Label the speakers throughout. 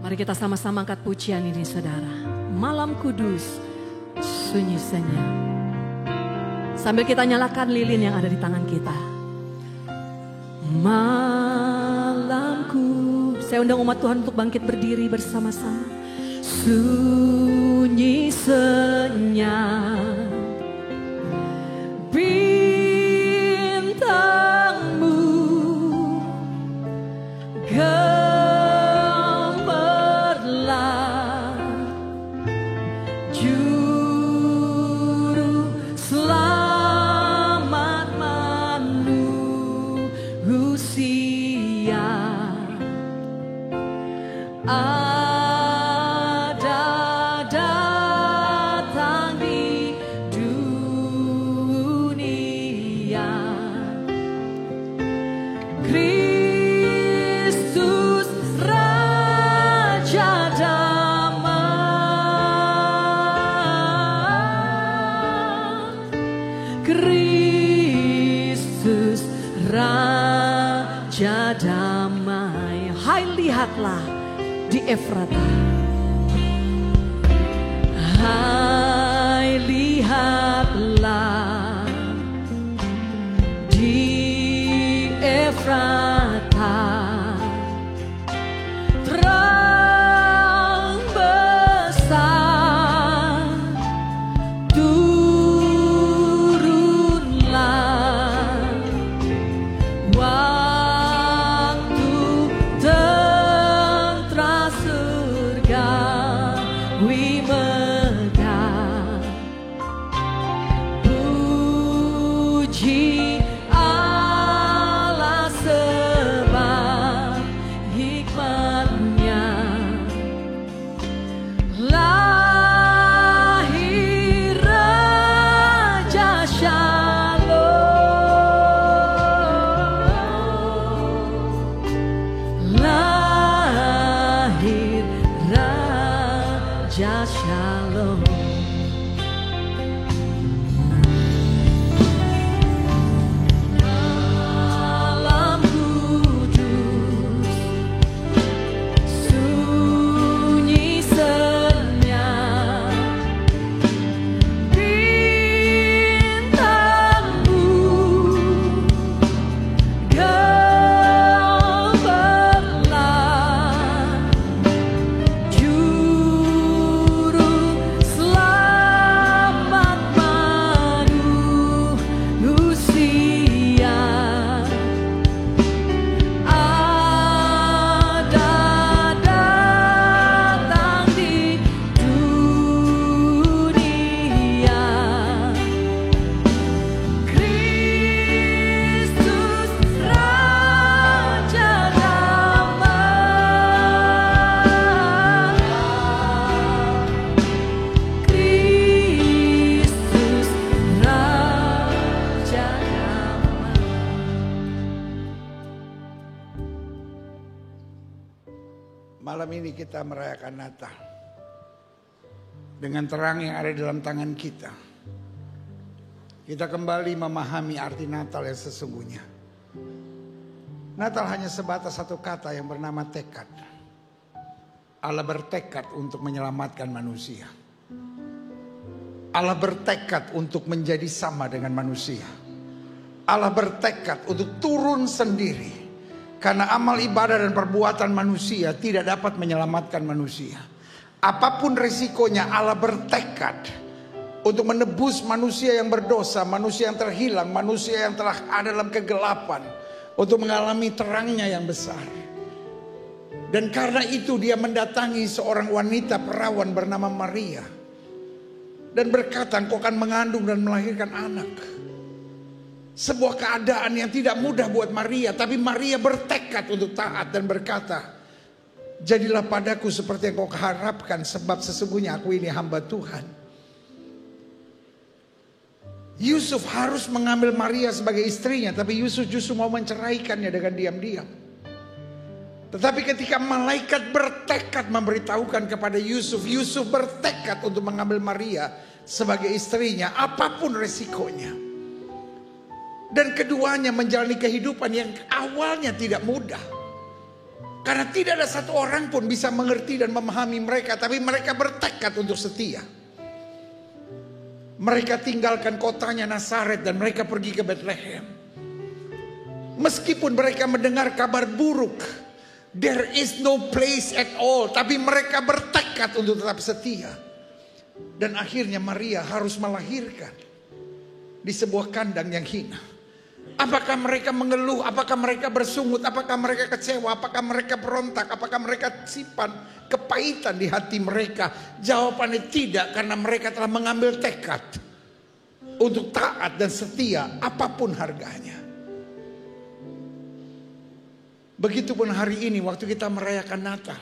Speaker 1: Mari kita sama-sama angkat pujian ini saudara. Malam kudus, sunyi senyap. Sambil kita nyalakan lilin yang ada di tangan kita. Malamku, saya undang umat Tuhan untuk bangkit berdiri bersama-sama. Sunyi senyap, bintangmu gemerlap, juru selamat manusia. Ada datang di dunia, Kristus Raja Damai, Kristus Raja Damai. Hai, lihatlah di Efrata. Hai, lihatlah di Efrata. Terang besar turunlah, waktu tentera surgawi megah. Puji Allah sebab hikmatnya. Lahir Raja Shalom, lahir Raja Shalom. Malam kudus, sunyi senyap, bintangmu gemerlap, juru selamat manusia. Ada datang di dunia, Kristus Raja Damai, Kristus Raja Damai.
Speaker 2: Malam ini kita merayakan Natal dengan terang yang ada dalam tangan kita. Kita kembali memahami arti Natal yang sesungguhnya. Natal hanya sebatas satu kata yang bernama tekad. Allah bertekad untuk menyelamatkan manusia. Allah bertekad untuk menjadi sama dengan manusia. Allah bertekad untuk turun sendiri. Karena amal ibadah dan perbuatan manusia tidak dapat menyelamatkan manusia. Apapun resikonya, Allah bertekad untuk menebus manusia yang berdosa, manusia yang terhilang, manusia yang telah ada dalam kegelapan, untuk mengalami terangnya yang besar. Dan karena itu dia mendatangi seorang wanita perawan bernama Maria dan berkata, engkau akan mengandung dan melahirkan anak. Sebuah keadaan yang tidak mudah buat Maria, tapi Maria bertekad untuk taat dan berkata, jadilah padaku seperti yang kau harapkan, sebab sesungguhnya aku ini hamba Tuhan. Yusuf harus mengambil Maria sebagai istrinya, tapi Yusuf justru mau menceraikannya dengan diam-diam. Tetapi ketika malaikat bertekad memberitahukan kepada Yusuf, Yusuf bertekad untuk mengambil Maria sebagai istrinya, apapun resikonya. Dan keduanya menjalani kehidupan yang awalnya tidak mudah. Karena tidak ada satu orang pun bisa mengerti dan memahami mereka. Tapi mereka bertekad untuk setia. Mereka tinggalkan kotanya Nazaret dan mereka pergi ke Bethlehem. Meskipun mereka mendengar kabar buruk. There is no place at all. Tapi mereka bertekad untuk tetap setia. Dan akhirnya Maria harus melahirkan di sebuah kandang yang hina. Apakah mereka mengeluh? Apakah mereka bersungut? Apakah mereka kecewa? Apakah mereka berontak? Apakah mereka simpan kepahitan di hati mereka? Jawabannya tidak, karena mereka telah mengambil tekad untuk taat dan setia apapun harganya. Begitupun hari ini waktu kita merayakan Natal.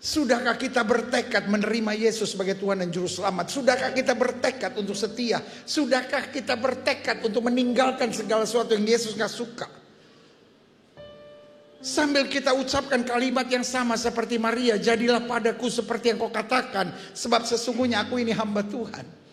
Speaker 2: Sudahkah kita bertekad menerima Yesus sebagai Tuhan dan Juru Selamat? Sudahkah kita bertekad untuk setia? Sudahkah kita bertekad untuk meninggalkan segala sesuatu yang Yesus gak suka? Sambil kita ucapkan kalimat yang sama seperti Maria, jadilah padaku seperti yang kau katakan, sebab sesungguhnya aku ini hamba Tuhan.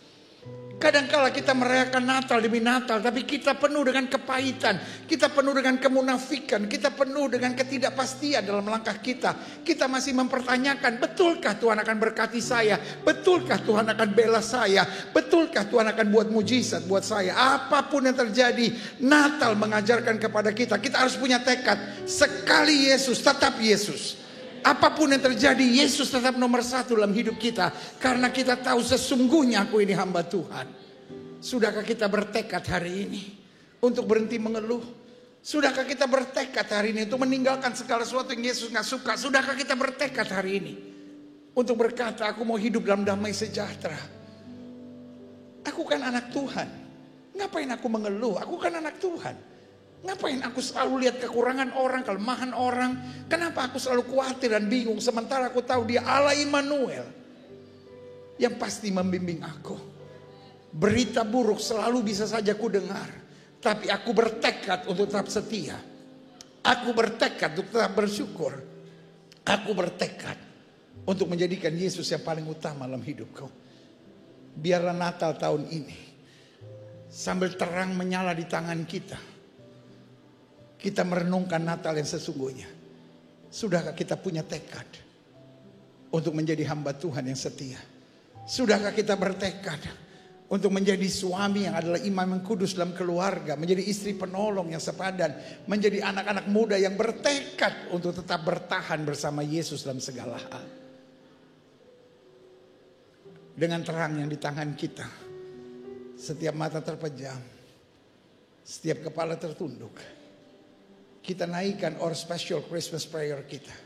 Speaker 2: Kadangkala kita merayakan Natal demi Natal, tapi kita penuh dengan kepahitan, kita penuh dengan kemunafikan, kita penuh dengan ketidakpastian dalam langkah kita. Kita masih mempertanyakan, betulkah Tuhan akan berkati saya? Betulkah Tuhan akan bela saya? Betulkah Tuhan akan buat mujizat buat saya? Apapun yang terjadi, Natal mengajarkan kepada kita, kita harus punya tekad. Sekali Yesus, tetap Yesus. Apapun yang terjadi, Yesus tetap nomor satu dalam hidup kita. Karena kita tahu sesungguhnya aku ini hamba Tuhan. Sudahkah kita bertekad hari ini untuk berhenti mengeluh? Sudahkah kita bertekad hari ini untuk meninggalkan segala sesuatu yang Yesus gak suka? Sudahkah kita bertekad hari ini untuk berkata, aku mau hidup dalam damai sejahtera? Aku kan anak Tuhan. Ngapain aku mengeluh? Aku kan anak Tuhan. Ngapain aku selalu lihat kekurangan orang, kelemahan orang? Kenapa aku selalu khawatir dan bingung? Sementara aku tahu Dia Allah Immanuel yang pasti membimbing aku. Berita buruk selalu bisa saja ku dengar, tapi aku bertekad untuk tetap setia. Aku bertekad untuk tetap bersyukur. Aku bertekad untuk menjadikan Yesus yang paling utama dalam hidupku. Biarlah Natal tahun ini sambil terang menyala di tangan kita merenungkan Natal yang sesungguhnya. Sudahkah kita punya tekad untuk menjadi hamba Tuhan yang setia? Sudahkah kita bertekad untuk menjadi suami yang adalah imam yang kudus dalam keluarga, menjadi istri penolong yang sepadan, menjadi anak-anak muda yang bertekad untuk tetap bertahan bersama Yesus dalam segala hal? Dengan terang yang di tangan kita, setiap mata terpejam, setiap kepala tertunduk, kita naikkan our special Christmas prayer kita.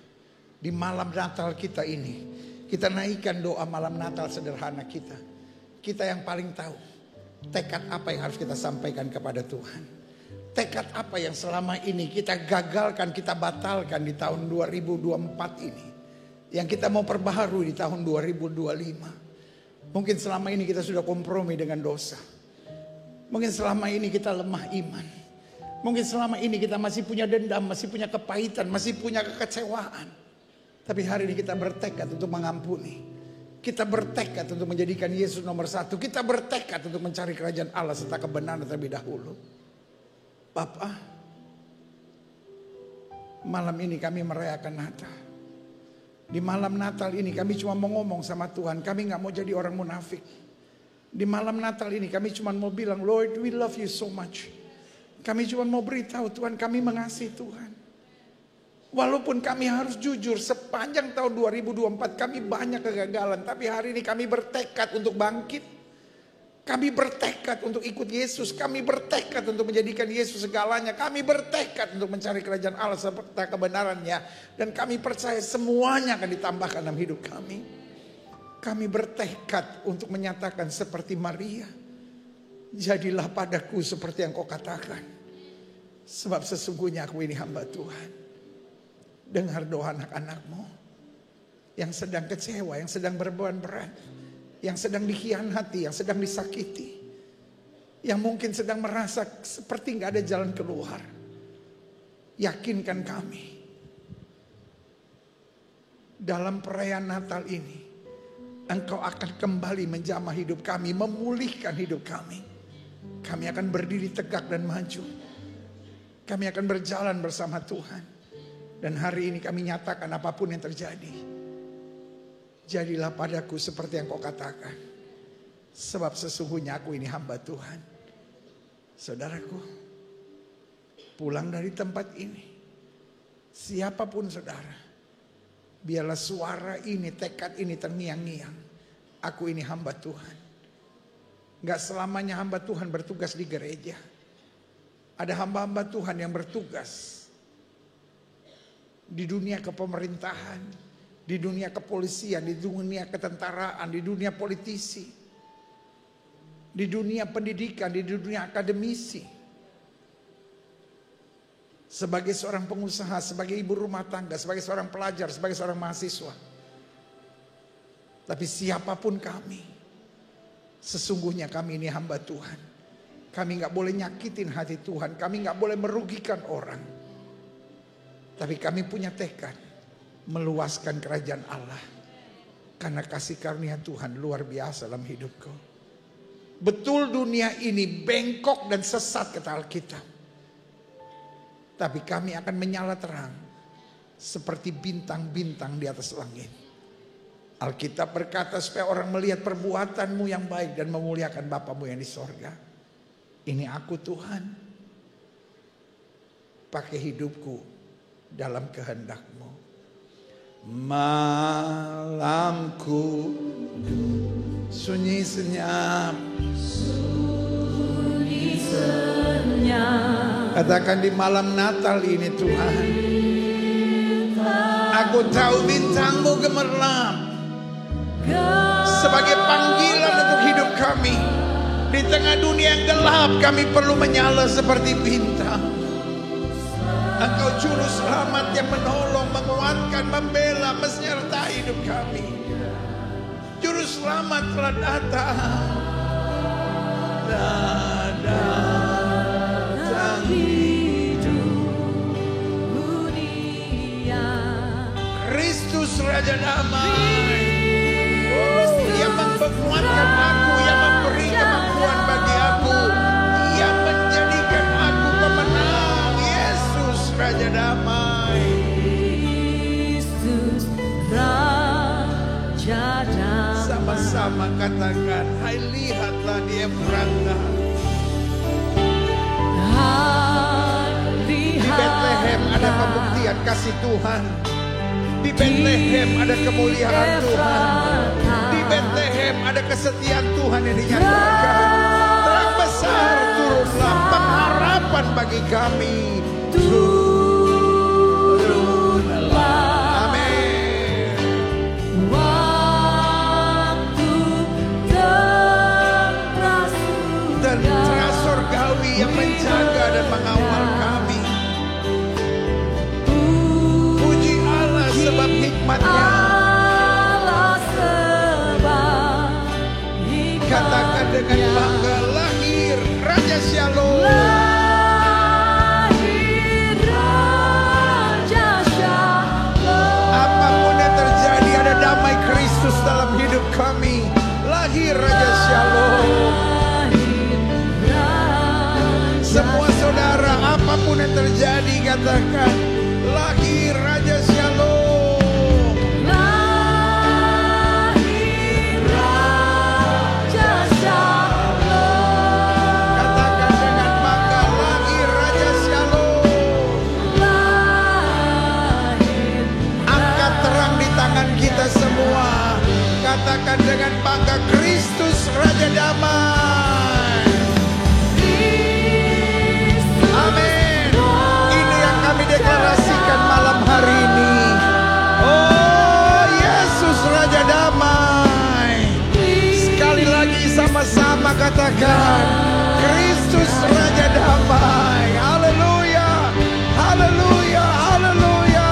Speaker 2: Di malam Natal kita ini, kita naikkan doa malam Natal sederhana kita. Kita yang paling tahu tekad apa yang harus kita sampaikan kepada Tuhan. Tekad apa yang selama ini kita gagalkan, kita batalkan di tahun 2024 ini. Yang kita mau perbaharui di tahun 2025. Mungkin selama ini kita sudah kompromi dengan dosa. Mungkin selama ini kita lemah iman. Mungkin selama ini kita masih punya dendam, masih punya kepahitan, masih punya kekecewaan. Tapi hari ini kita bertekad untuk mengampuni. Kita bertekad untuk menjadikan Yesus nomor satu. Kita bertekad untuk mencari kerajaan Allah serta kebenaran terlebih dahulu. Bapa, malam ini kami merayakan Natal. Di malam Natal ini kami cuma mau ngomong sama Tuhan. Kami gak mau jadi orang munafik. Di malam Natal ini kami cuma mau bilang, Lord, we love you so much. Kami cuma mau beritahu Tuhan, kami mengasihi Tuhan. Walaupun kami harus jujur, sepanjang tahun 2024 kami banyak kegagalan. Tapi hari ini kami bertekad untuk bangkit. Kami bertekad untuk ikut Yesus. Kami bertekad untuk menjadikan Yesus segalanya. Kami bertekad untuk mencari kerajaan Allah serta kebenarannya. Dan kami percaya semuanya akan ditambahkan dalam hidup kami. Kami bertekad untuk menyatakan seperti Maria. Jadilah padaku seperti yang kau katakan. Sebab sesungguhnya aku ini hamba Tuhan. Dengar doa anak-anakmu yang sedang kecewa, yang sedang berbeban berat, yang sedang dikhianati, yang sedang disakiti, yang mungkin sedang merasa seperti gak ada jalan keluar. Yakinkan kami, dalam perayaan Natal ini Engkau akan kembali menjamah hidup kami, memulihkan hidup kami. Kami akan berdiri tegak dan maju. Kami akan berjalan bersama Tuhan. Dan hari ini kami nyatakan apapun yang terjadi, jadilah padaku seperti yang kau katakan. Sebab sesungguhnya aku ini hamba Tuhan. Saudaraku, pulang dari tempat ini, siapapun saudara, biarlah suara ini, tekad ini terngiang-ngiang. Aku ini hamba Tuhan. Gak selamanya hamba Tuhan bertugas di gereja. Ada hamba-hamba Tuhan yang bertugas di dunia kepemerintahan, di dunia kepolisian, di dunia ketentaraan, di dunia politisi, di dunia pendidikan, di dunia akademisi. Sebagai seorang pengusaha, sebagai ibu rumah tangga, sebagai seorang pelajar, sebagai seorang mahasiswa. Tapi siapapun kami, sesungguhnya kami ini hamba Tuhan. Kami gak boleh nyakitin hati Tuhan, kami gak boleh merugikan orang. Tapi kami punya tekad meluaskan kerajaan Allah. Karena kasih karunia Tuhan luar biasa dalam hidupku. Betul dunia ini bengkok dan sesat kata Alkitab. Tapi kami akan menyala terang seperti bintang-bintang di atas langit. Alkitab berkata supaya orang melihat perbuatanmu yang baik dan memuliakan Bapamu yang di sorga. Ini aku Tuhan. Pakai hidupku dalam kehendak-Mu. Malamku sunyi senyap.
Speaker 1: Sunyi senyap.
Speaker 2: Katakan di malam Natal ini Tuhan, aku tahu bintang-Mu gemerlap sebagai panggilan untuk hidup kami. Di tengah dunia yang gelap kami perlu menyala seperti bintang. Engkau juru selamat yang menolong, menguatkan, membela, menyertai hidup kami. Juru selamat telah datang. Datang hidup dunia. Kristus Raja Damai. Yang menguatkan aku, yang memberi kemampuan bagi aku, yang menjadikan aku pemenang. Yesus Raja Damai.
Speaker 1: Kristus Raja Damai.
Speaker 2: Sama-sama katakan, hai lihatlah dia berangkat. Di Bethlehem ada pembuktian kasih Tuhan. Di Bethlehem ada kemuliaan Tuhan. Di Bethlehem ada kesetiaan Tuhan yang dinyatakan. Terang besar turunlah pengharapan bagi kami. Turunlah. Amin.
Speaker 1: Waktu
Speaker 2: tentara surgawi yang menjaga dan mengawal kami. Puji Allah sebab hikmatnya. Katakan dengan bangga, lahir Raja Shalom.
Speaker 1: Lahir Raja Shalom.
Speaker 2: Apapun yang terjadi ada damai Kristus dalam hidup kami. Lahir Raja Shalom. Semua saudara, apapun yang terjadi katakan, lahir Raja Shalom. Semua katakan dengan bangga, Kristus Raja Damai. Amin. Ini yang kami deklarasikan malam hari ini. Oh, Yesus Raja Damai. Sekali lagi sama-sama katakan, Kristus Raja Damai. Haleluya, haleluya, haleluya.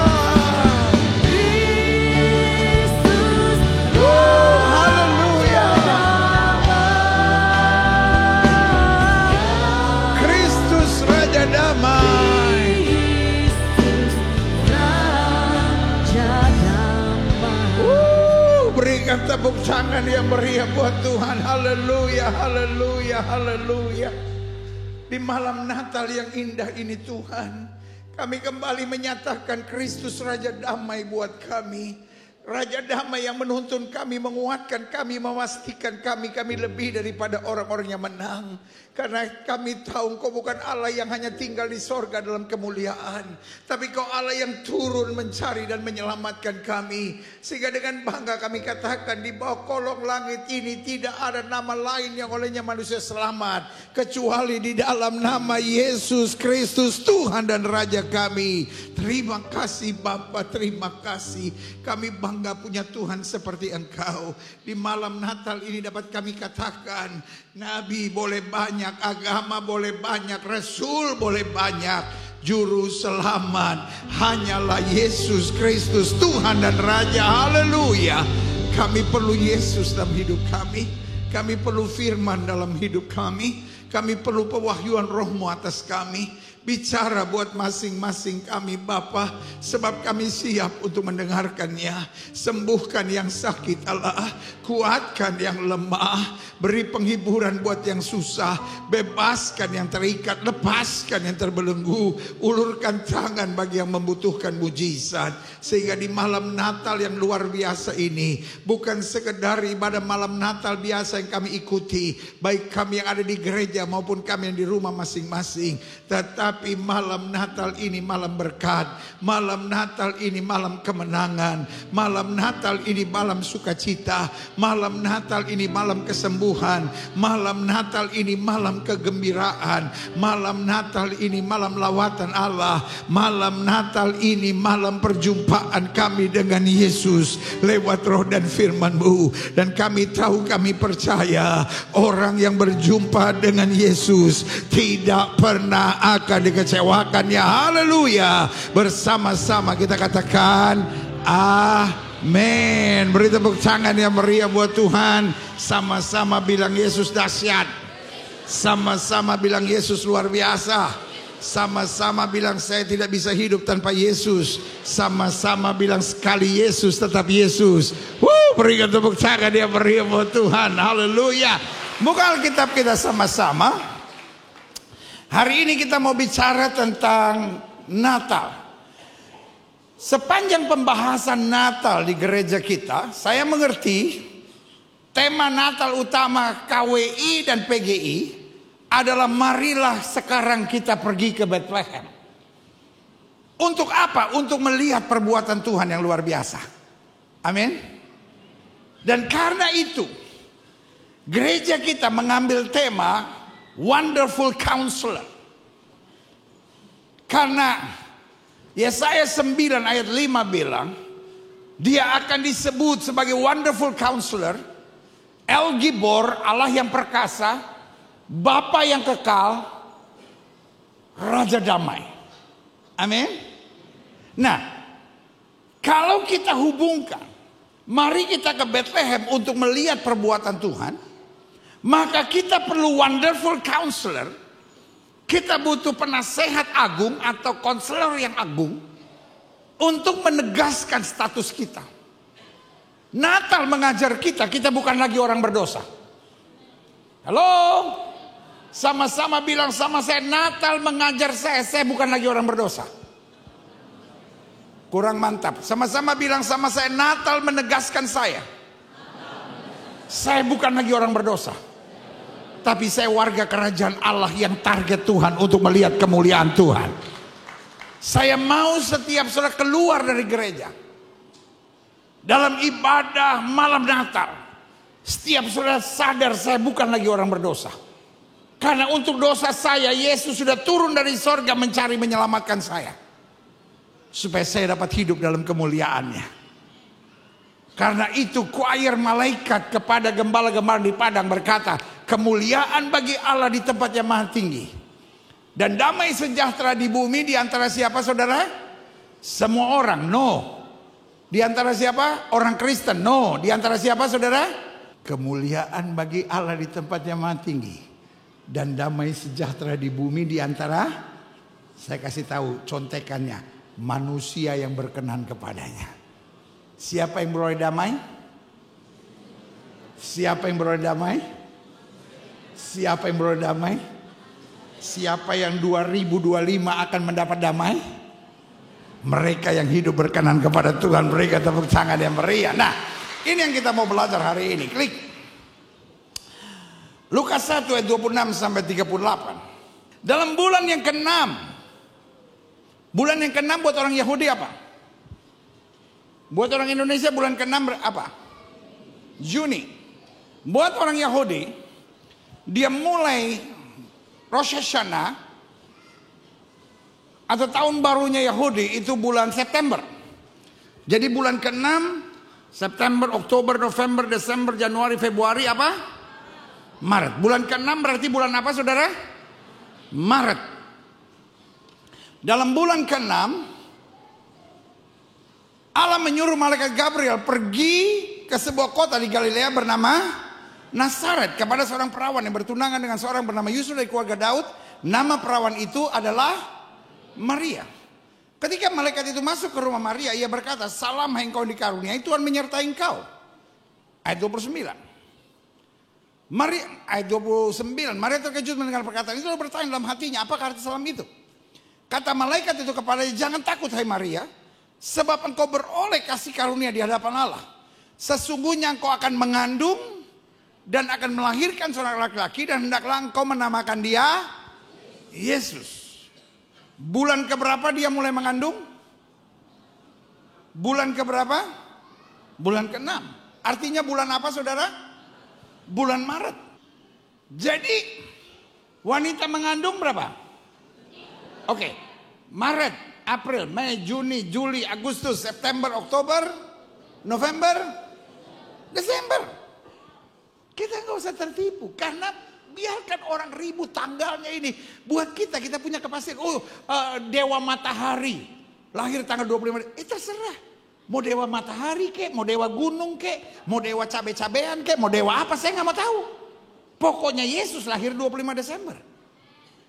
Speaker 2: Berikan tepuk tangan yang meriah buat Tuhan. Haleluya, haleluya, haleluya. Di malam Natal yang indah ini Tuhan, Kami kembali menyatakan Kristus Raja Damai buat kami. Raja Damai yang menuntun kami, menguatkan kami, memastikan kami lebih daripada orang-orang yang menang. Karena kami tahu Engkau bukan Allah yang hanya tinggal di sorga dalam kemuliaan, tapi Kau Allah yang turun mencari dan menyelamatkan kami. Sehingga dengan bangga kami katakan, di bawah kolong langit ini tidak ada nama lain yang olehnya manusia selamat, kecuali di dalam nama Yesus Kristus, Tuhan dan Raja kami. Terima kasih Bapa, terima kasih. Kami bangga punya Tuhan seperti Engkau. Di malam Natal ini dapat kami katakan, Nabi boleh banyak, agama boleh banyak, Rasul boleh banyak, Juru Selamat hanyalah Yesus Kristus, Tuhan dan Raja. Haleluya. Kami perlu Yesus dalam hidup kami. Kami perlu firman dalam hidup kami. Kami perlu pewahyuan Roh-Mu atas kami. Bicara buat masing-masing kami Bapa, sebab kami siap untuk mendengarkannya. Sembuhkan yang sakit Allah, kuatkan yang lemah, beri penghiburan buat yang susah, bebaskan yang terikat, lepaskan yang terbelenggu, ulurkan tangan bagi yang membutuhkan mujizat. Sehingga di malam Natal yang luar biasa ini, bukan sekedar ibadah malam Natal biasa yang kami ikuti, baik kami yang ada di gereja maupun kami yang di rumah masing-masing, tetapi malam Natal ini malam berkat, malam Natal ini malam kemenangan, malam Natal ini malam sukacita, malam Natal ini malam kesembuhan, malam Natal ini malam kegembiraan, malam Natal ini malam lawatan Allah, malam Natal ini malam perjumpaan kami dengan Yesus lewat roh dan firman-Mu. Dan kami tahu, kami percaya orang yang berjumpa dengan Yesus tidak pernah akan dikecewakannya. Haleluya. Bersama-sama kita katakan amin. Beri tepuk tangan yang meriah buat Tuhan. Sama-sama bilang Yesus dahsyat. Sama-sama bilang Yesus luar biasa. Sama-sama bilang saya tidak bisa hidup tanpa Yesus. Sama-sama bilang sekali Yesus tetap Yesus. Berikan tepuk tangan yang meriah buat Tuhan. Haleluya. Buka Alkitab kita sama-sama. Hari ini kita mau bicara tentang Natal. Sepanjang pembahasan Natal di gereja kita, saya mengerti tema Natal utama KWI dan PGI adalah marilah sekarang kita pergi ke Bethlehem. Untuk apa? Untuk melihat perbuatan Tuhan yang luar biasa. Amin. Dan karena itu, gereja kita mengambil tema Wonderful Counselor. Karena Yesaya 9 ayat 5 bilang, dia akan disebut sebagai Wonderful Counselor, El Gibor, Allah yang perkasa, Bapa yang kekal, Raja Damai. Amin. Nah, kalau kita hubungkan, mari kita ke Bethlehem untuk melihat perbuatan Tuhan, maka kita perlu Wonderful Counselor. Kita butuh penasehat agung atau konselor yang agung untuk menegaskan status kita. Natal mengajar kita bukan lagi orang berdosa. Halo? Sama-sama bilang sama saya, Natal mengajar saya bukan lagi orang berdosa. Kurang mantap. Sama-sama bilang sama saya, Natal menegaskan saya bukan lagi orang berdosa. Tapi saya warga kerajaan Allah yang target Tuhan untuk melihat kemuliaan Tuhan. Saya mau setiap saudara keluar dari gereja, dalam ibadah malam Natal, setiap saudara sadar saya bukan lagi orang berdosa. Karena untuk dosa saya, Yesus sudah turun dari sorga mencari menyelamatkan saya, supaya saya dapat hidup dalam kemuliaannya. Karena itu choir malaikat kepada gembala-gembala di padang berkata, kemuliaan bagi Allah di tempat yang maha tinggi, dan damai sejahtera di bumi di antara siapa saudara? Semua orang. No. Di antara siapa? Orang Kristen. No. Di antara siapa saudara? Kemuliaan bagi Allah di tempat yang maha tinggi, dan damai sejahtera di bumi di antara, saya kasih tahu contekannya, manusia yang berkenan kepadanya. Siapa yang beroleh damai? Siapa yang beroleh damai? Siapa yang beroleh damai? Siapa yang 2025 akan mendapat damai? Mereka yang hidup berkenan kepada Tuhan, mereka tepuk tangan yang meriah. Nah, ini yang kita mau belajar hari ini. Klik. Lukas 1 ayat 26 sampai 38. Dalam bulan yang ke-6. Bulan yang ke-6 buat orang Yahudi apa? Buat orang Indonesia bulan ke-6 apa? Juni. Buat orang Yahudi, dia mulai Rosh Hashanah atau tahun barunya Yahudi itu bulan September. Jadi bulan ke-6, September, Oktober, November, Desember, Januari, Februari apa? Maret. Bulan ke-6 berarti bulan apa saudara? Maret. Dalam bulan ke-6, Allah menyuruh malaikat Gabriel pergi ke sebuah kota di Galilea bernama Nazaret kepada seorang perawan yang bertunangan dengan seorang bernama Yusuf dari keluarga Daud. Nama perawan itu adalah Maria. Ketika malaikat itu masuk ke rumah Maria, ia berkata, "Salam hai engkau dikaruniai, Tuhan menyertai engkau." Ayat 29. Ayat 29. Maria terkejut mendengar perkataan itu lalu bertanya dalam hatinya, apakah arti salam itu? Kata malaikat itu kepadanya, "Jangan takut hai Maria, sebab engkau beroleh kasih karunia di hadapan Allah. Sesungguhnya engkau akan mengandung dan akan melahirkan seorang laki-laki dan hendaklah engkau menamakan dia Yesus." Bulan keberapa dia mulai mengandung? Bulan keberapa? Bulan ke-6. Artinya bulan apa saudara? Bulan Maret. Jadi wanita mengandung berapa? Oke. Maret, April, Mei, Juni, Juli, Agustus, September, Oktober, November, Desember. Kita nggak usah tertipu karena biarkan orang ribut tanggalnya ini. Buat kita punya kepastian. Dewa matahari lahir tanggal 25. Terserah. Mau dewa matahari kek, mau dewa gunung kek, mau dewa cabe-cabean kek, mau dewa apa saya nggak mau tahu. Pokoknya Yesus lahir 25 Desember.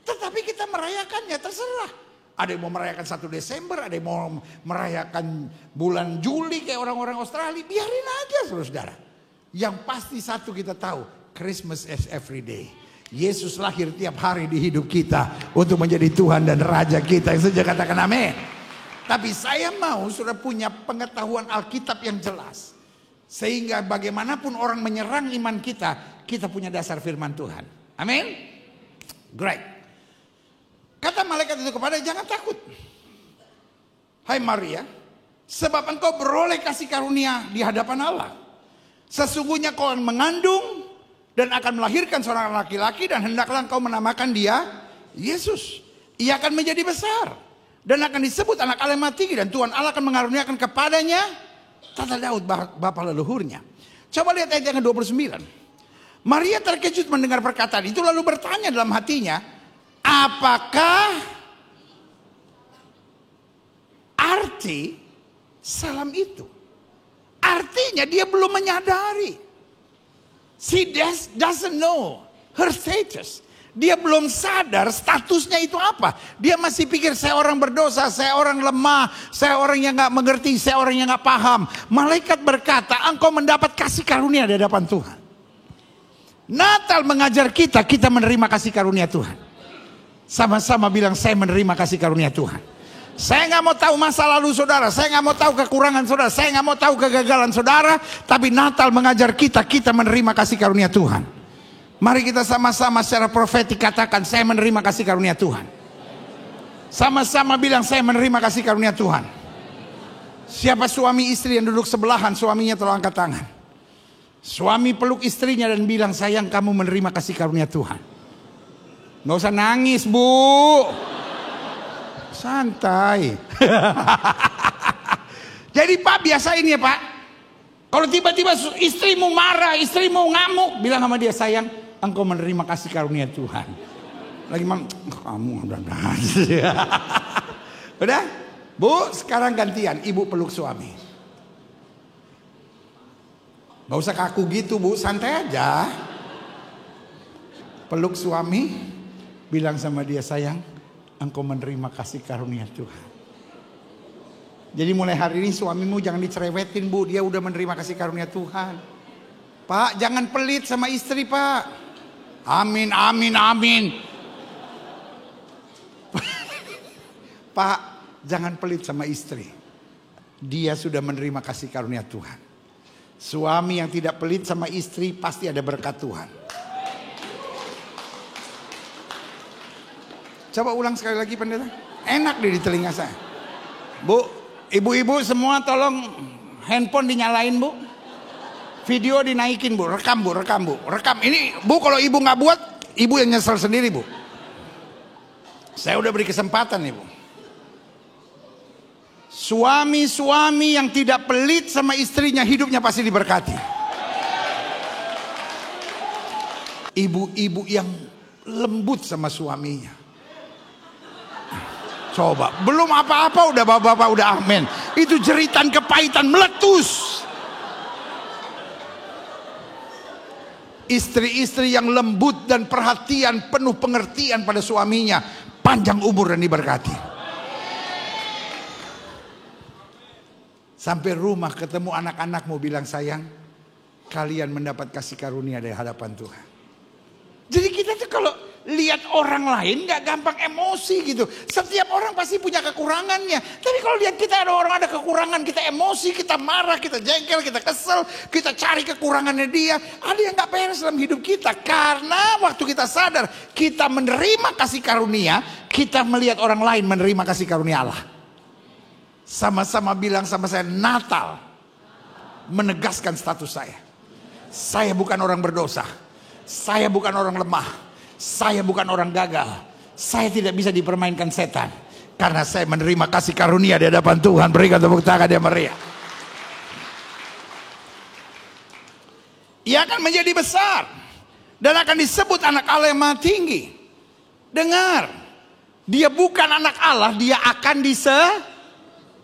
Speaker 2: Tetapi kita merayakannya terserah. Ada yang mau merayakan 1 Desember, ada yang mau merayakan bulan Juli kayak orang-orang Australia. Biarin aja saudara. Yang pasti satu kita tahu, Christmas is every day. Yesus lahir tiap hari di hidup kita untuk menjadi Tuhan dan Raja kita. Yang saja katakan amin. Tapi saya mau sudah punya pengetahuan Alkitab yang jelas. Sehingga bagaimanapun orang menyerang iman kita, kita punya dasar firman Tuhan. Amin. Great. Kata malaikat itu kepada, jangan takut. Hai Maria, sebab engkau beroleh kasih karunia di hadapan Allah. Sesungguhnya kau akan mengandung dan akan melahirkan seorang laki-laki dan hendaklah engkau menamakan dia Yesus. Ia akan menjadi besar dan akan disebut anak Allah yang tinggi dan Tuhan Allah akan mengaruniakan kepadanya tata Daud bapa leluhurnya. Coba lihat ayat yang ke-29. Maria terkejut mendengar perkataan itu lalu bertanya dalam hatinya, apakah arti salam itu? Artinya dia belum menyadari. She doesn't know her status. Dia belum sadar statusnya itu apa. Dia masih pikir saya orang berdosa, saya orang lemah, saya orang yang gak mengerti, saya orang yang gak paham. Malaikat berkata, engkau mendapat kasih karunia di hadapan Tuhan. Natal mengajar kita menerima kasih karunia Tuhan. Sama-sama bilang, saya menerima kasih karunia Tuhan. Saya gak mau tahu masa lalu saudara, saya gak mau tahu kekurangan saudara, saya gak mau tahu kegagalan saudara. Tapi Natal mengajar kita menerima kasih karunia Tuhan. Mari kita sama-sama secara profetik katakan, saya menerima kasih karunia Tuhan. Sama-sama bilang, saya menerima kasih karunia Tuhan. Siapa suami istri yang duduk sebelahan, suaminya tolong angkat tangan. Suami peluk istrinya dan bilang, sayang kamu menerima kasih karunia Tuhan. Gak usah nangis bu. Santai. Jadi pak biasain ya pak. Kalau tiba-tiba istrimu marah, istrimu ngamuk, bilang sama dia, sayang engkau menerima kasih karunia Tuhan. Lagi kamu udah. Udah? Bu, sekarang gantian, ibu peluk suami. Gak usah kaku gitu bu, santai aja. Peluk suami, bilang sama dia, sayang engkau menerima kasih karunia Tuhan. Jadi mulai hari ini suamimu jangan dicerewetin bu, dia udah menerima kasih karunia Tuhan. Pak, jangan pelit sama istri pak. Amin, amin, amin. Pak, Jangan pelit sama istri. Dia sudah menerima kasih karunia Tuhan. Suami yang tidak pelit sama istri pasti ada berkat Tuhan. Coba ulang sekali lagi pendeta. Enak deh di telinga saya. Bu, ibu-ibu semua tolong handphone dinyalain bu. Video dinaikin bu, rekam bu, rekam bu. Rekam, ini bu kalau ibu gak buat, ibu yang nyesel sendiri bu. Saya udah beri kesempatan nih bu. Suami-suami yang tidak pelit sama istrinya hidupnya pasti diberkati. Ibu-ibu yang lembut sama suaminya. Coba, belum apa-apa udah bapak-bapak udah amin. Itu jeritan kepahitan meletus. Istri-istri yang lembut dan perhatian, penuh pengertian pada suaminya, panjang umur dan diberkati. Sampai rumah ketemu anak-anakmu bilang, sayang, kalian mendapat kasih karunia dari hadapan Tuhan. Jadi kita tuh kalau lihat orang lain gak gampang emosi gitu. Setiap orang pasti punya kekurangannya. Tapi kalau lihat kita ada orang ada kekurangan, kita emosi, kita marah, kita jengkel, kita kesel, kita cari kekurangannya dia. Ada yang gak beres dalam hidup kita. Karena waktu kita sadar kita menerima kasih karunia, kita melihat orang lain menerima kasih karunia Allah. Sama-sama bilang sama saya, Natal menegaskan status saya. Saya bukan orang berdosa. Saya bukan orang lemah. Saya bukan orang gagal. Saya tidak bisa dipermainkan setan. Karena saya menerima kasih karunia di hadapan Tuhan. Berikan tepuk tangan yang meriah. Ia akan menjadi besar. Dan akan disebut anak Allah yang maha tinggi. Dengar. Dia bukan anak Allah. Dia akan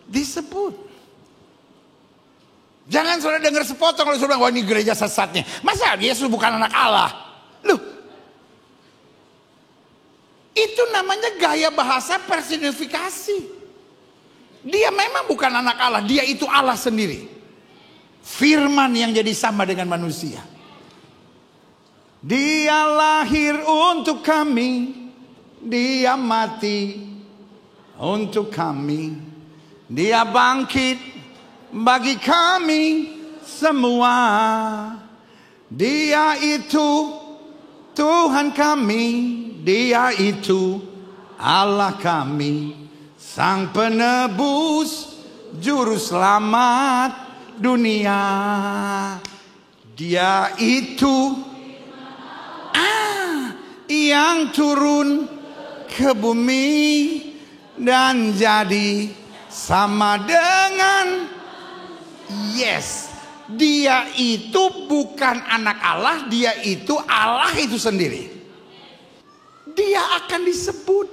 Speaker 2: disebut. Jangan saudara dengar sepotong kalau saudara bilang, wah ini gereja sesatnya. Masa Yesus bukan anak Allah? Loh. Itu namanya gaya bahasa personifikasi. Dia memang bukan anak Allah, dia itu Allah sendiri. Firman yang jadi sama dengan manusia. Dia lahir untuk kami, dia mati untuk kami, dia bangkit bagi kami semua. Dia itu Tuhan kami, dia itu Allah kami, Sang Penebus, Juru Selamat dunia. Dia itu yang turun ke bumi dan jadi sama dengan dia itu bukan anak Allah, dia itu Allah itu sendiri. Dia akan disebut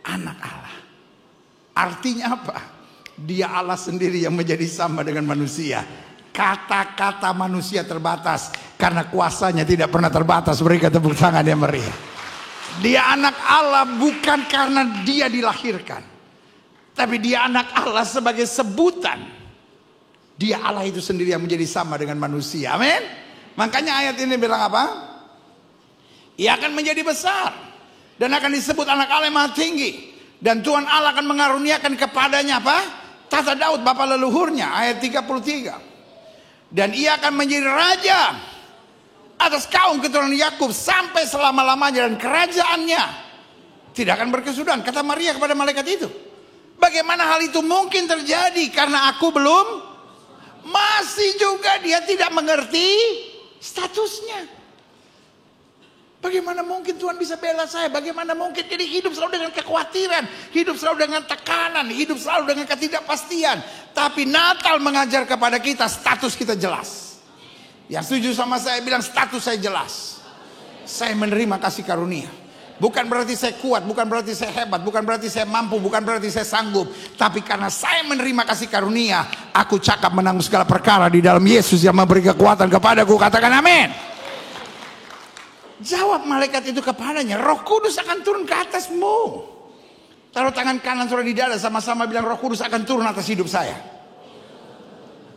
Speaker 2: anak Allah. Artinya apa? Dia Allah sendiri yang menjadi sama dengan manusia. Kata-kata manusia terbatas karena kuasanya tidak pernah terbatas. Berikan tepuk tangan yang meriah. Dia anak Allah bukan karena dia dilahirkan, tapi dia anak Allah sebagai sebutan. Dia Allah itu sendiri yang menjadi sama dengan manusia. Amin. Makanya ayat ini bilang apa? Ia akan menjadi besar dan akan disebut anak Allah yang maha tinggi. Dan Tuhan Allah akan mengaruniakan kepadanya apa? Tahta Daud bapa leluhurnya. Ayat 33. Dan ia akan menjadi raja atas kaum keturunan Yakub sampai selama-lamanya, dan kerajaannya tidak akan berkesudahan. Kata Maria kepada malaikat itu, bagaimana hal itu mungkin terjadi karena aku belum. Masih juga dia tidak mengerti statusnya. Bagaimana mungkin Tuhan bisa bela saya? Bagaimana mungkin? Jadi hidup selalu dengan kekhawatiran, hidup selalu dengan tekanan, hidup selalu dengan ketidakpastian. Tapi Natal mengajar kepada kita status kita jelas. Yang setuju sama saya bilang status saya jelas. Saya menerima kasih karunia. Bukan berarti saya kuat, bukan berarti saya hebat, bukan berarti saya mampu, bukan berarti saya sanggup. Tapi karena saya menerima kasih karunia, aku cakap menanggung segala perkara di dalam Yesus yang memberi kekuatan kepadaku. Katakan amin. Jawab malaikat itu kepadanya, Roh Kudus akan turun ke atasmu. Taruh tangan kanan saudara di dada, sama-sama bilang, Roh Kudus akan turun atas hidup saya.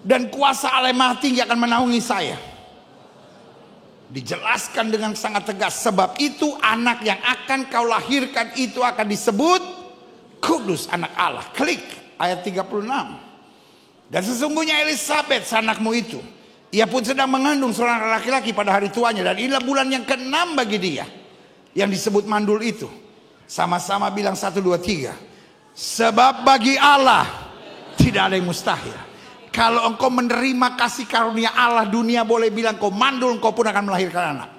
Speaker 2: Dan kuasa Allah Maha Tinggi akan menaungi saya. Dijelaskan dengan sangat tegas, sebab itu anak yang akan kau lahirkan itu akan disebut Kudus anak Allah. Klik ayat 36. Dan sesungguhnya Elisabet anakmu itu, ia pun sedang mengandung seorang laki-laki pada hari tuanya. Dan inilah bulan yang ke-6 bagi dia, yang disebut mandul itu. Sama-sama bilang 1, 2, 3. Sebab bagi Allah tidak ada yang mustahil. Kalau engkau menerima kasih karunia Allah, dunia boleh bilang kau mandul, engkau pun akan melahirkan anak.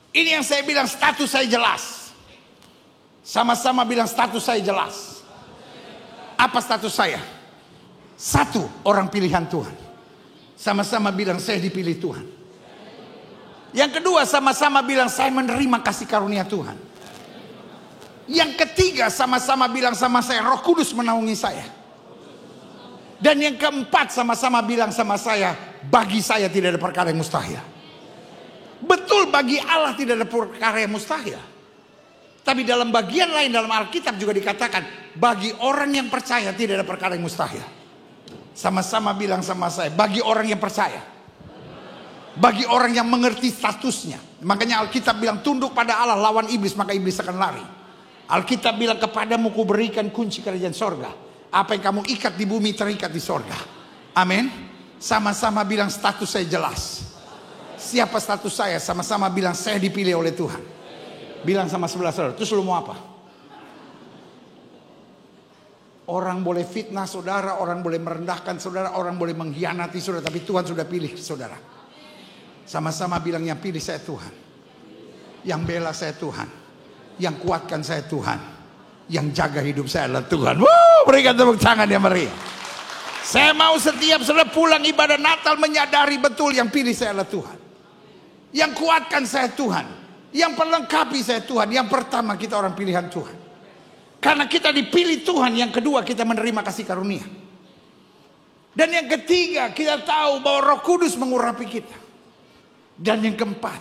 Speaker 2: Ini yang saya bilang, status saya jelas. Sama-sama bilang status saya jelas. Apa status saya? 1, orang pilihan Tuhan. Sama-sama bilang saya dipilih Tuhan. Yang kedua, sama-sama bilang saya menerima kasih karunia Tuhan. Yang ketiga, sama-sama bilang sama saya, Roh Kudus menaungi saya. Dan yang keempat, sama-sama bilang sama saya, bagi saya tidak ada perkara yang mustahil. Betul, bagi Allah tidak ada perkara yang mustahil. Tapi dalam bagian lain dalam Alkitab juga dikatakan, bagi orang yang percaya tidak ada perkara yang mustahil. Sama-sama bilang sama saya, bagi orang yang percaya, bagi orang yang mengerti statusnya. Makanya Alkitab bilang, tunduk pada Allah, lawan iblis, maka iblis akan lari. Alkitab bilang, kepadamu ku berikan kunci kerajaan sorga. Apa yang kamu ikat di bumi terikat di sorga. Amin. Sama-sama bilang status saya jelas. Siapa status saya? Sama-sama bilang saya dipilih oleh Tuhan. Bilang sama sebelah saudara, terus lu mau apa? Orang boleh fitnah saudara, orang boleh merendahkan saudara, orang boleh mengkhianati saudara, tapi Tuhan sudah pilih saudara. Sama-sama bilang, yang pilih saya Tuhan, yang bela saya Tuhan, yang kuatkan saya Tuhan, yang jaga hidup saya adalah Tuhan. Berikan tepuk tangan yang meriah. Saya mau setiap saudara pulang ibadah Natal menyadari betul yang pilih saya adalah Tuhan, yang kuatkan saya Tuhan, yang perlengkapi saya Tuhan. Yang pertama, kita orang pilihan Tuhan. Karena kita dipilih Tuhan. Yang kedua, kita menerima kasih karunia. Dan yang ketiga, kita tahu bahwa Roh Kudus mengurapi kita. Dan yang keempat,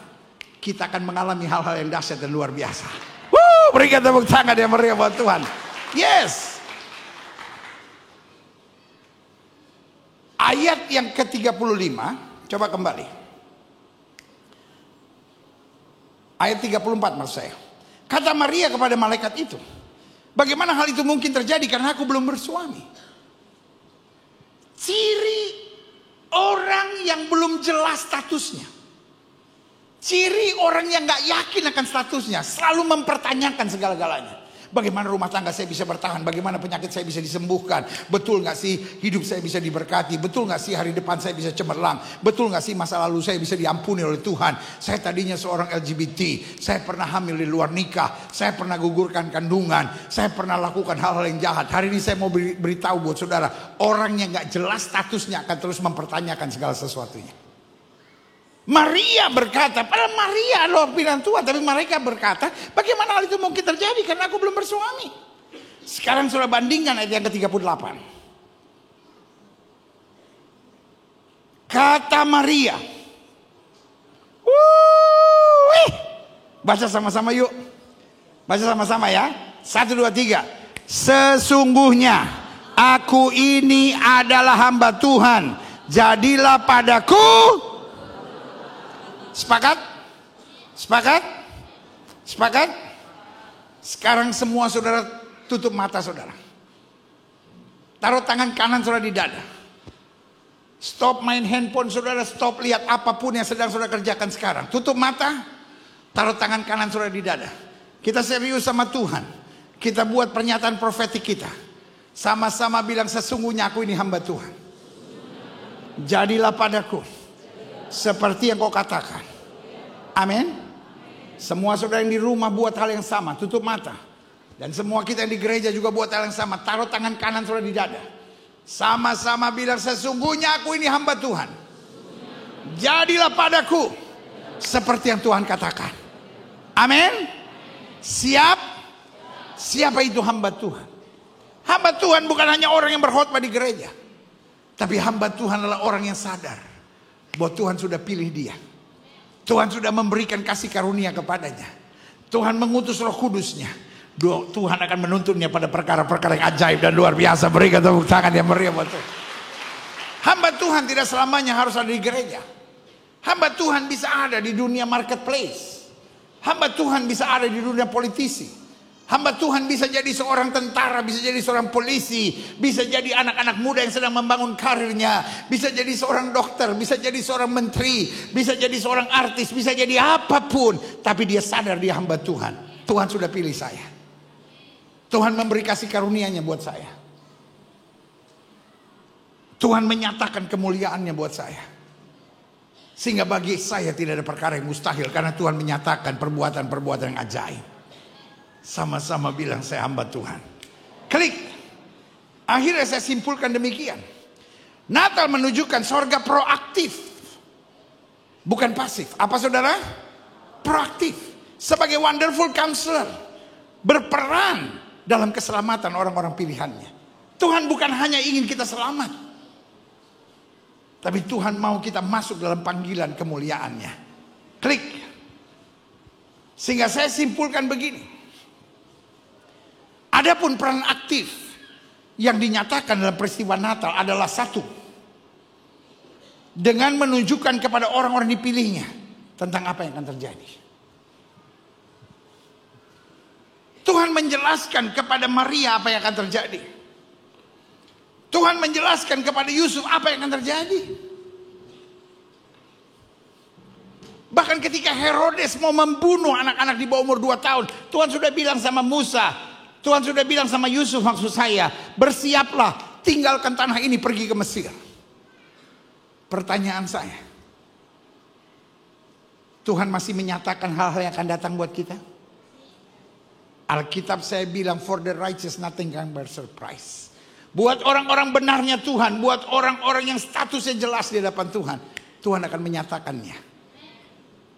Speaker 2: kita akan mengalami hal-hal yang dahsyat dan luar biasa. Berikan tepuk tangan yang meriah buat Tuhan. Yes. Ayat yang ke-35, coba kembali. Ayat 34 maksud saya. Kata Maria kepada malaikat itu, bagaimana hal itu mungkin terjadi karena aku belum bersuami? Ciri orang yang belum jelas statusnya, ciri orang yang gak yakin akan statusnya, selalu mempertanyakan segala-galanya. Bagaimana rumah tangga saya bisa bertahan? Bagaimana penyakit saya bisa disembuhkan? Betul gak sih hidup saya bisa diberkati? Betul gak sih hari depan saya bisa cemerlang? Betul gak sih masa lalu saya bisa diampuni oleh Tuhan? Saya tadinya seorang LGBT, saya pernah hamil di luar nikah, saya pernah gugurkan kandungan, saya pernah lakukan hal-hal yang jahat. Hari ini saya mau beritahu buat saudara, orang yang gak jelas statusnya akan terus mempertanyakan segala sesuatunya. Maria berkata, padahal Maria loh pilihan Tuhan, tapi mereka berkata, bagaimana hal itu mungkin terjadi karena aku belum bersuami. Sekarang sudah bandingkan ayat yang ke-38. Kata Maria, baca sama-sama yuk. Baca sama-sama ya. 1, 2, 3. Sesungguhnya aku ini adalah hamba Tuhan, jadilah padaku. Sepakat? Sepakat? Sepakat? Sekarang semua saudara tutup mata saudara. Taruh tangan kanan saudara di dada. Stop main handphone saudara, stop lihat apapun yang sedang saudara kerjakan sekarang. Tutup mata, taruh tangan kanan saudara di dada. Kita serius sama Tuhan. Kita buat pernyataan profetik kita. Sama-sama bilang, sesungguhnya aku ini hamba Tuhan. Jadilah padaku seperti yang kau katakan. Amin. Semua saudara yang di rumah buat hal yang sama. Tutup mata. Dan semua kita yang di gereja juga buat hal yang sama. Taruh tangan kanan saudara di dada. Sama-sama bilang, sesungguhnya aku ini hamba Tuhan. Jadilah padaku seperti yang Tuhan katakan. Amin. Siap? Siapa itu hamba Tuhan? Hamba Tuhan bukan hanya orang yang berkhotbah di gereja. Tapi hamba Tuhan adalah orang yang sadar bahwa Tuhan sudah pilih dia. Tuhan sudah memberikan kasih karunia kepadanya. Tuhan mengutus Roh Kudusnya. Tuhan akan menuntunnya pada perkara-perkara yang ajaib dan luar biasa. Berikan tepuk tangan yang meriah buat Tuhan. Hamba Tuhan tidak selamanya harus ada di gereja. Hamba Tuhan bisa ada di dunia marketplace. Hamba Tuhan bisa ada di dunia politisi. Hamba Tuhan bisa jadi seorang tentara, bisa jadi seorang polisi, bisa jadi anak-anak muda yang sedang membangun karirnya, bisa jadi seorang dokter, bisa jadi seorang menteri, bisa jadi seorang artis, bisa jadi apapun. Tapi dia sadar dia hamba Tuhan. Tuhan sudah pilih saya. Tuhan memberi kasih karunia-Nya buat saya. Tuhan menyatakan kemuliaan-Nya buat saya. Sehingga bagi saya tidak ada perkara yang mustahil, karena Tuhan menyatakan perbuatan-perbuatan yang ajaib. Sama-sama bilang saya hamba Tuhan. Klik. Akhirnya saya simpulkan demikian. Natal menunjukkan sorga proaktif, bukan pasif. Apa saudara? Proaktif. Sebagai wonderful counselor, berperan dalam keselamatan orang-orang pilihannya. Tuhan bukan hanya ingin kita selamat, tapi Tuhan mau kita masuk dalam panggilan kemuliaannya. Klik. Sehingga saya simpulkan begini. Adapun peran aktif yang dinyatakan dalam peristiwa Natal adalah satu, dengan menunjukkan kepada orang-orang dipilihnya tentang apa yang akan terjadi. Tuhan menjelaskan kepada Maria apa yang akan terjadi. Tuhan menjelaskan kepada Yusuf apa yang akan terjadi. Bahkan ketika Herodes mau membunuh anak-anak di bawah umur 2 tahun, Tuhan sudah bilang sama Musa, Tuhan sudah bilang sama Yusuf, maksud saya, bersiaplah, tinggalkan tanah ini, pergi ke Mesir. Pertanyaan saya, Tuhan masih menyatakan hal-hal yang akan datang buat kita? Alkitab saya bilang, for the righteous nothing can be surprise. Buat orang-orang benarnya Tuhan, buat orang-orang yang statusnya jelas di hadapan Tuhan, Tuhan akan menyatakannya.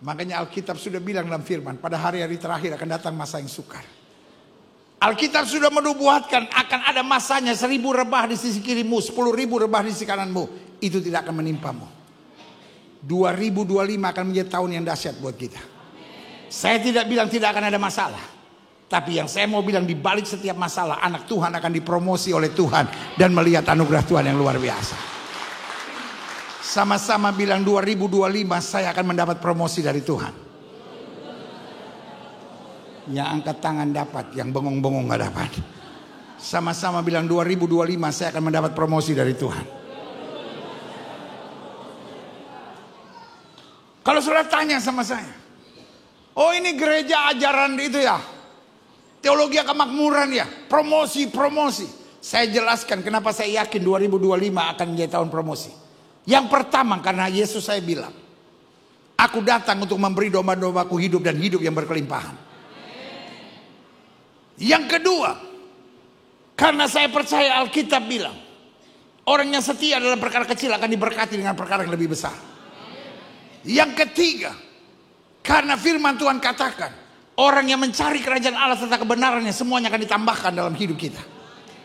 Speaker 2: Makanya Alkitab sudah bilang dalam firman, pada hari-hari terakhir akan datang masa yang sukar. Alkitab sudah menubuatkan akan ada masanya 1000 rebah di sisi kirimu, 10.000 rebah di sisi kananmu. Itu tidak akan menimpamu. 2025 akan menjadi tahun yang dahsyat buat kita. Saya tidak bilang tidak akan ada masalah. Tapi yang saya mau bilang, di balik setiap masalah, anak Tuhan akan dipromosi oleh Tuhan dan melihat anugerah Tuhan yang luar biasa. Sama-sama bilang 2025 saya akan mendapat promosi dari Tuhan. Yang angkat tangan dapat, yang bengong-bengong gak dapat. Sama-sama bilang 2025 saya akan mendapat promosi dari Tuhan. Kalau saudara tanya sama saya, oh ini gereja ajaran itu ya, teologi kemakmuran ya, promosi. Saya jelaskan kenapa saya yakin 2025 akan menjadi tahun promosi. Yang pertama, karena Yesus saya bilang, aku datang untuk memberi domba-dombaku hidup dan hidup yang berkelimpahan. Yang kedua, karena saya percaya Alkitab bilang, orang yang setia dalam perkara kecil akan diberkati dengan perkara yang lebih besar. Yang ketiga, karena firman Tuhan katakan, orang yang mencari kerajaan Allah serta kebenarannya, semuanya akan ditambahkan dalam hidup kita.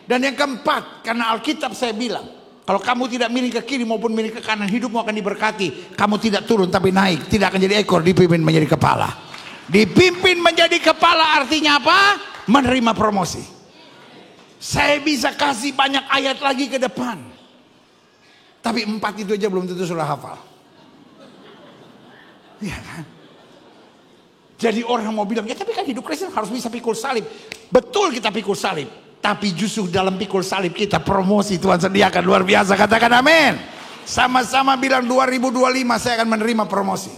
Speaker 2: Dan yang keempat, karena Alkitab saya bilang, kalau kamu tidak milih ke kiri maupun milih ke kanan, hidupmu akan diberkati. Kamu tidak turun tapi naik, tidak akan jadi ekor, dipimpin menjadi kepala. Dipimpin menjadi kepala artinya apa? Menerima promosi. Saya bisa kasih banyak ayat lagi ke depan, tapi 4 itu aja belum tentu sudah hafal. Iya kan? Jadi orang mau bilang, ya tapi kan hidup Kristen harus bisa pikul salib. Betul, kita pikul salib, tapi justru dalam pikul salib kita promosi Tuhan sediakan luar biasa. Katakan amin. Sama-sama bilang 2025 saya akan menerima promosi.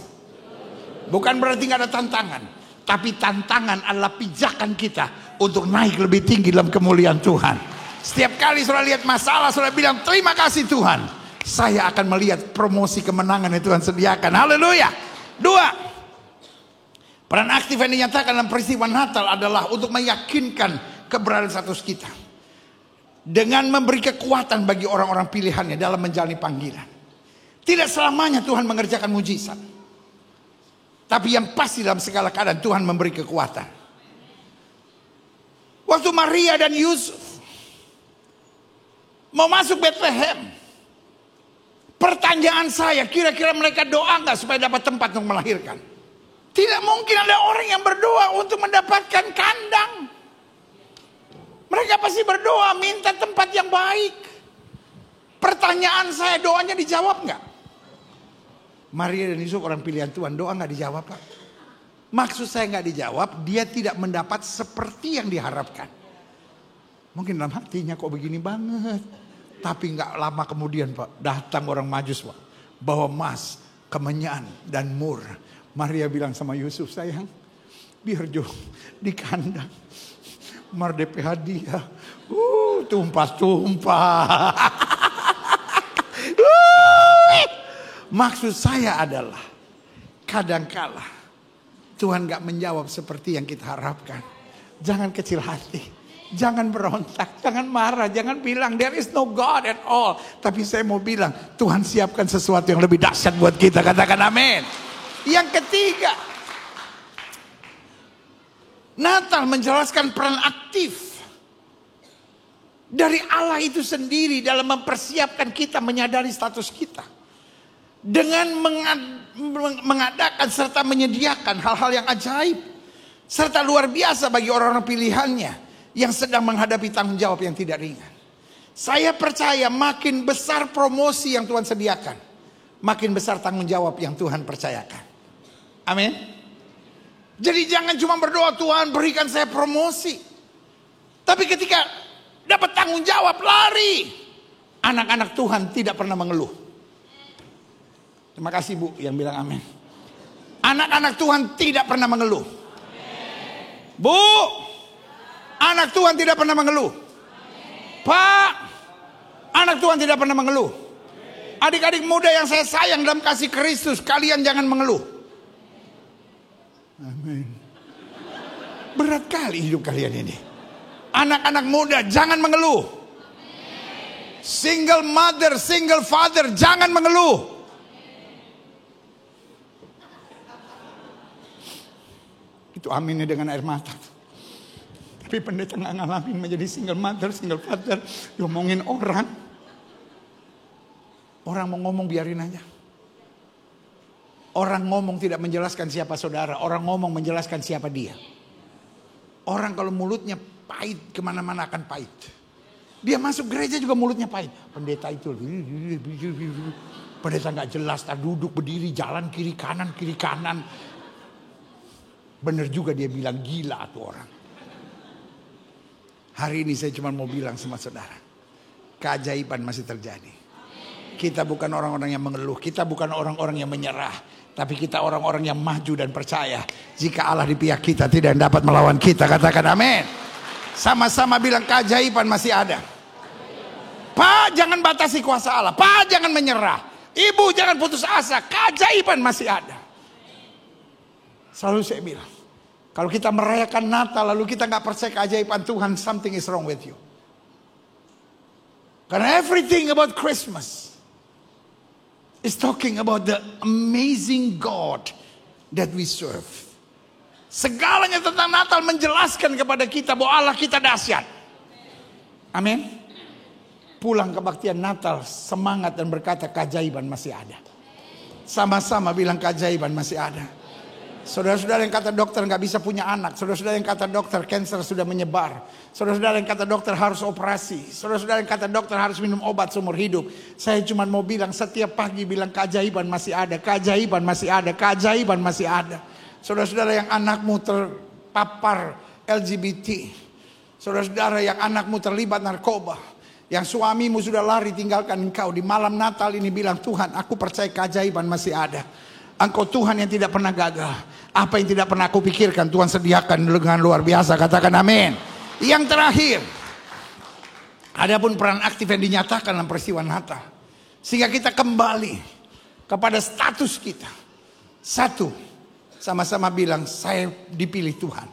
Speaker 2: Bukan berarti gak ada tantangan, tapi tantangan adalah pijakan kita untuk naik lebih tinggi dalam kemuliaan Tuhan. Setiap kali saudara lihat masalah, saudara bilang terima kasih Tuhan, saya akan melihat promosi kemenangan yang Tuhan sediakan. Haleluya. 2, peran aktif yang dinyatakan dalam peristiwa Natal adalah untuk meyakinkan keberadaan status kita, dengan memberi kekuatan bagi orang-orang pilihannya dalam menjalani panggilan. Tidak selamanya Tuhan mengerjakan mujizat, tapi yang pasti dalam segala keadaan Tuhan memberi kekuatan. Waktu Maria dan Yusuf mau masuk Bethlehem, pertanyaan saya, kira-kira mereka doa gak supaya dapat tempat untuk melahirkan? Tidak mungkin ada orang yang berdoa untuk mendapatkan kandang. Mereka pasti berdoa minta tempat yang baik. Pertanyaan saya, doanya dijawab gak? Maria dan Yusuf orang pilihan Tuhan, doa gak dijawab Pak? Maksud saya nggak dijawab, dia tidak mendapat seperti yang diharapkan. Mungkin dalam hatinya kok begini banget. Tapi nggak lama kemudian Pak, datang orang Majus Pak, bawa emas, kemenyan dan mur. Maria bilang sama Yusuf, sayang, biar Jo di kandang. Mardepe hadiah, tumpah-tumpah. Maksud saya adalah kadangkala Tuhan gak menjawab seperti yang kita harapkan. Jangan kecil hati, jangan berontak, jangan marah, jangan bilang there is no God at all. Tapi saya mau bilang Tuhan siapkan sesuatu yang lebih dahsyat buat kita. Katakan amin. Yang ketiga, Natal menjelaskan peran aktif dari Allah itu sendiri dalam mempersiapkan kita menyadari status kita. Dengan mengadakan serta menyediakan hal-hal yang ajaib serta luar biasa bagi orang-orang pilihannya yang sedang menghadapi tanggung jawab yang tidak ringan. Saya percaya makin besar promosi yang Tuhan sediakan, makin besar tanggung jawab yang Tuhan percayakan. Amin. Jadi jangan cuma berdoa, Tuhan berikan saya promosi, tapi ketika dapat tanggung jawab lari. Anak-anak Tuhan tidak pernah mengeluh. Terima kasih Bu yang bilang amin. Anak-anak Tuhan tidak pernah mengeluh. Bu, anak Tuhan tidak pernah mengeluh. Pak, anak Tuhan tidak pernah mengeluh. Adik-adik muda yang saya sayang dalam kasih Kristus, kalian jangan mengeluh. Amin. Berat kali hidup kalian ini. Anak-anak muda jangan mengeluh. Single mother, single father jangan mengeluh. Itu aminnya dengan air mata. Tapi pendeta gak ngalamin menjadi single mother, single father. Diomongin orang. Orang mau ngomong biarin aja. Orang ngomong tidak menjelaskan siapa saudara. Orang ngomong menjelaskan siapa dia. Orang kalau mulutnya pahit, kemana-mana akan pahit. Dia masuk gereja juga mulutnya pahit. Pendeta itu. Pendeta gak jelas. Tak duduk berdiri jalan kiri kanan. Benar juga dia bilang gila tuh orang. Hari ini saya cuma mau bilang sama saudara, keajaiban masih terjadi. Kita bukan orang-orang yang mengeluh, kita bukan orang-orang yang menyerah, tapi kita orang-orang yang maju dan percaya. Jika Allah di pihak kita, tidak dapat melawan kita. Katakan amin. Sama-sama bilang keajaiban masih ada. Pak, jangan batasi kuasa Allah. Pak, jangan menyerah. Ibu, jangan putus asa. Keajaiban masih ada. Selalu saya bilang, kalau kita merayakan Natal lalu kita gak percaya keajaiban Tuhan, something is wrong with you. Karena everything about Christmas is talking about the amazing God that we serve. Segalanya tentang Natal menjelaskan kepada kita bahwa Allah kita dahsyat. Amin. Pulang kebaktian Natal semangat dan berkata keajaiban masih ada. Sama-sama bilang keajaiban masih ada. Saudara-saudara yang kata dokter gak bisa punya anak. Saudara-saudara yang kata dokter cancer sudah menyebar. Saudara-saudara yang kata dokter harus operasi. Saudara-saudara yang kata dokter harus minum obat seumur hidup. Saya cuma mau bilang setiap pagi bilang keajaiban masih ada. Keajaiban masih ada. Keajaiban masih ada. Saudara-saudara yang anakmu terpapar LGBT. Saudara-saudara yang anakmu terlibat narkoba. Yang suamimu sudah lari tinggalkan engkau. Di malam Natal ini bilang, Tuhan aku percaya keajaiban masih ada. Engkau Tuhan yang tidak pernah gagal. Apa yang tidak pernah aku pikirkan Tuhan sediakan dengan luar biasa. Katakan amin. Yang terakhir, adapun peran aktif yang dinyatakan dalam peristiwa Natal, sehingga kita kembali kepada status kita. Satu, sama-sama bilang saya dipilih Tuhan.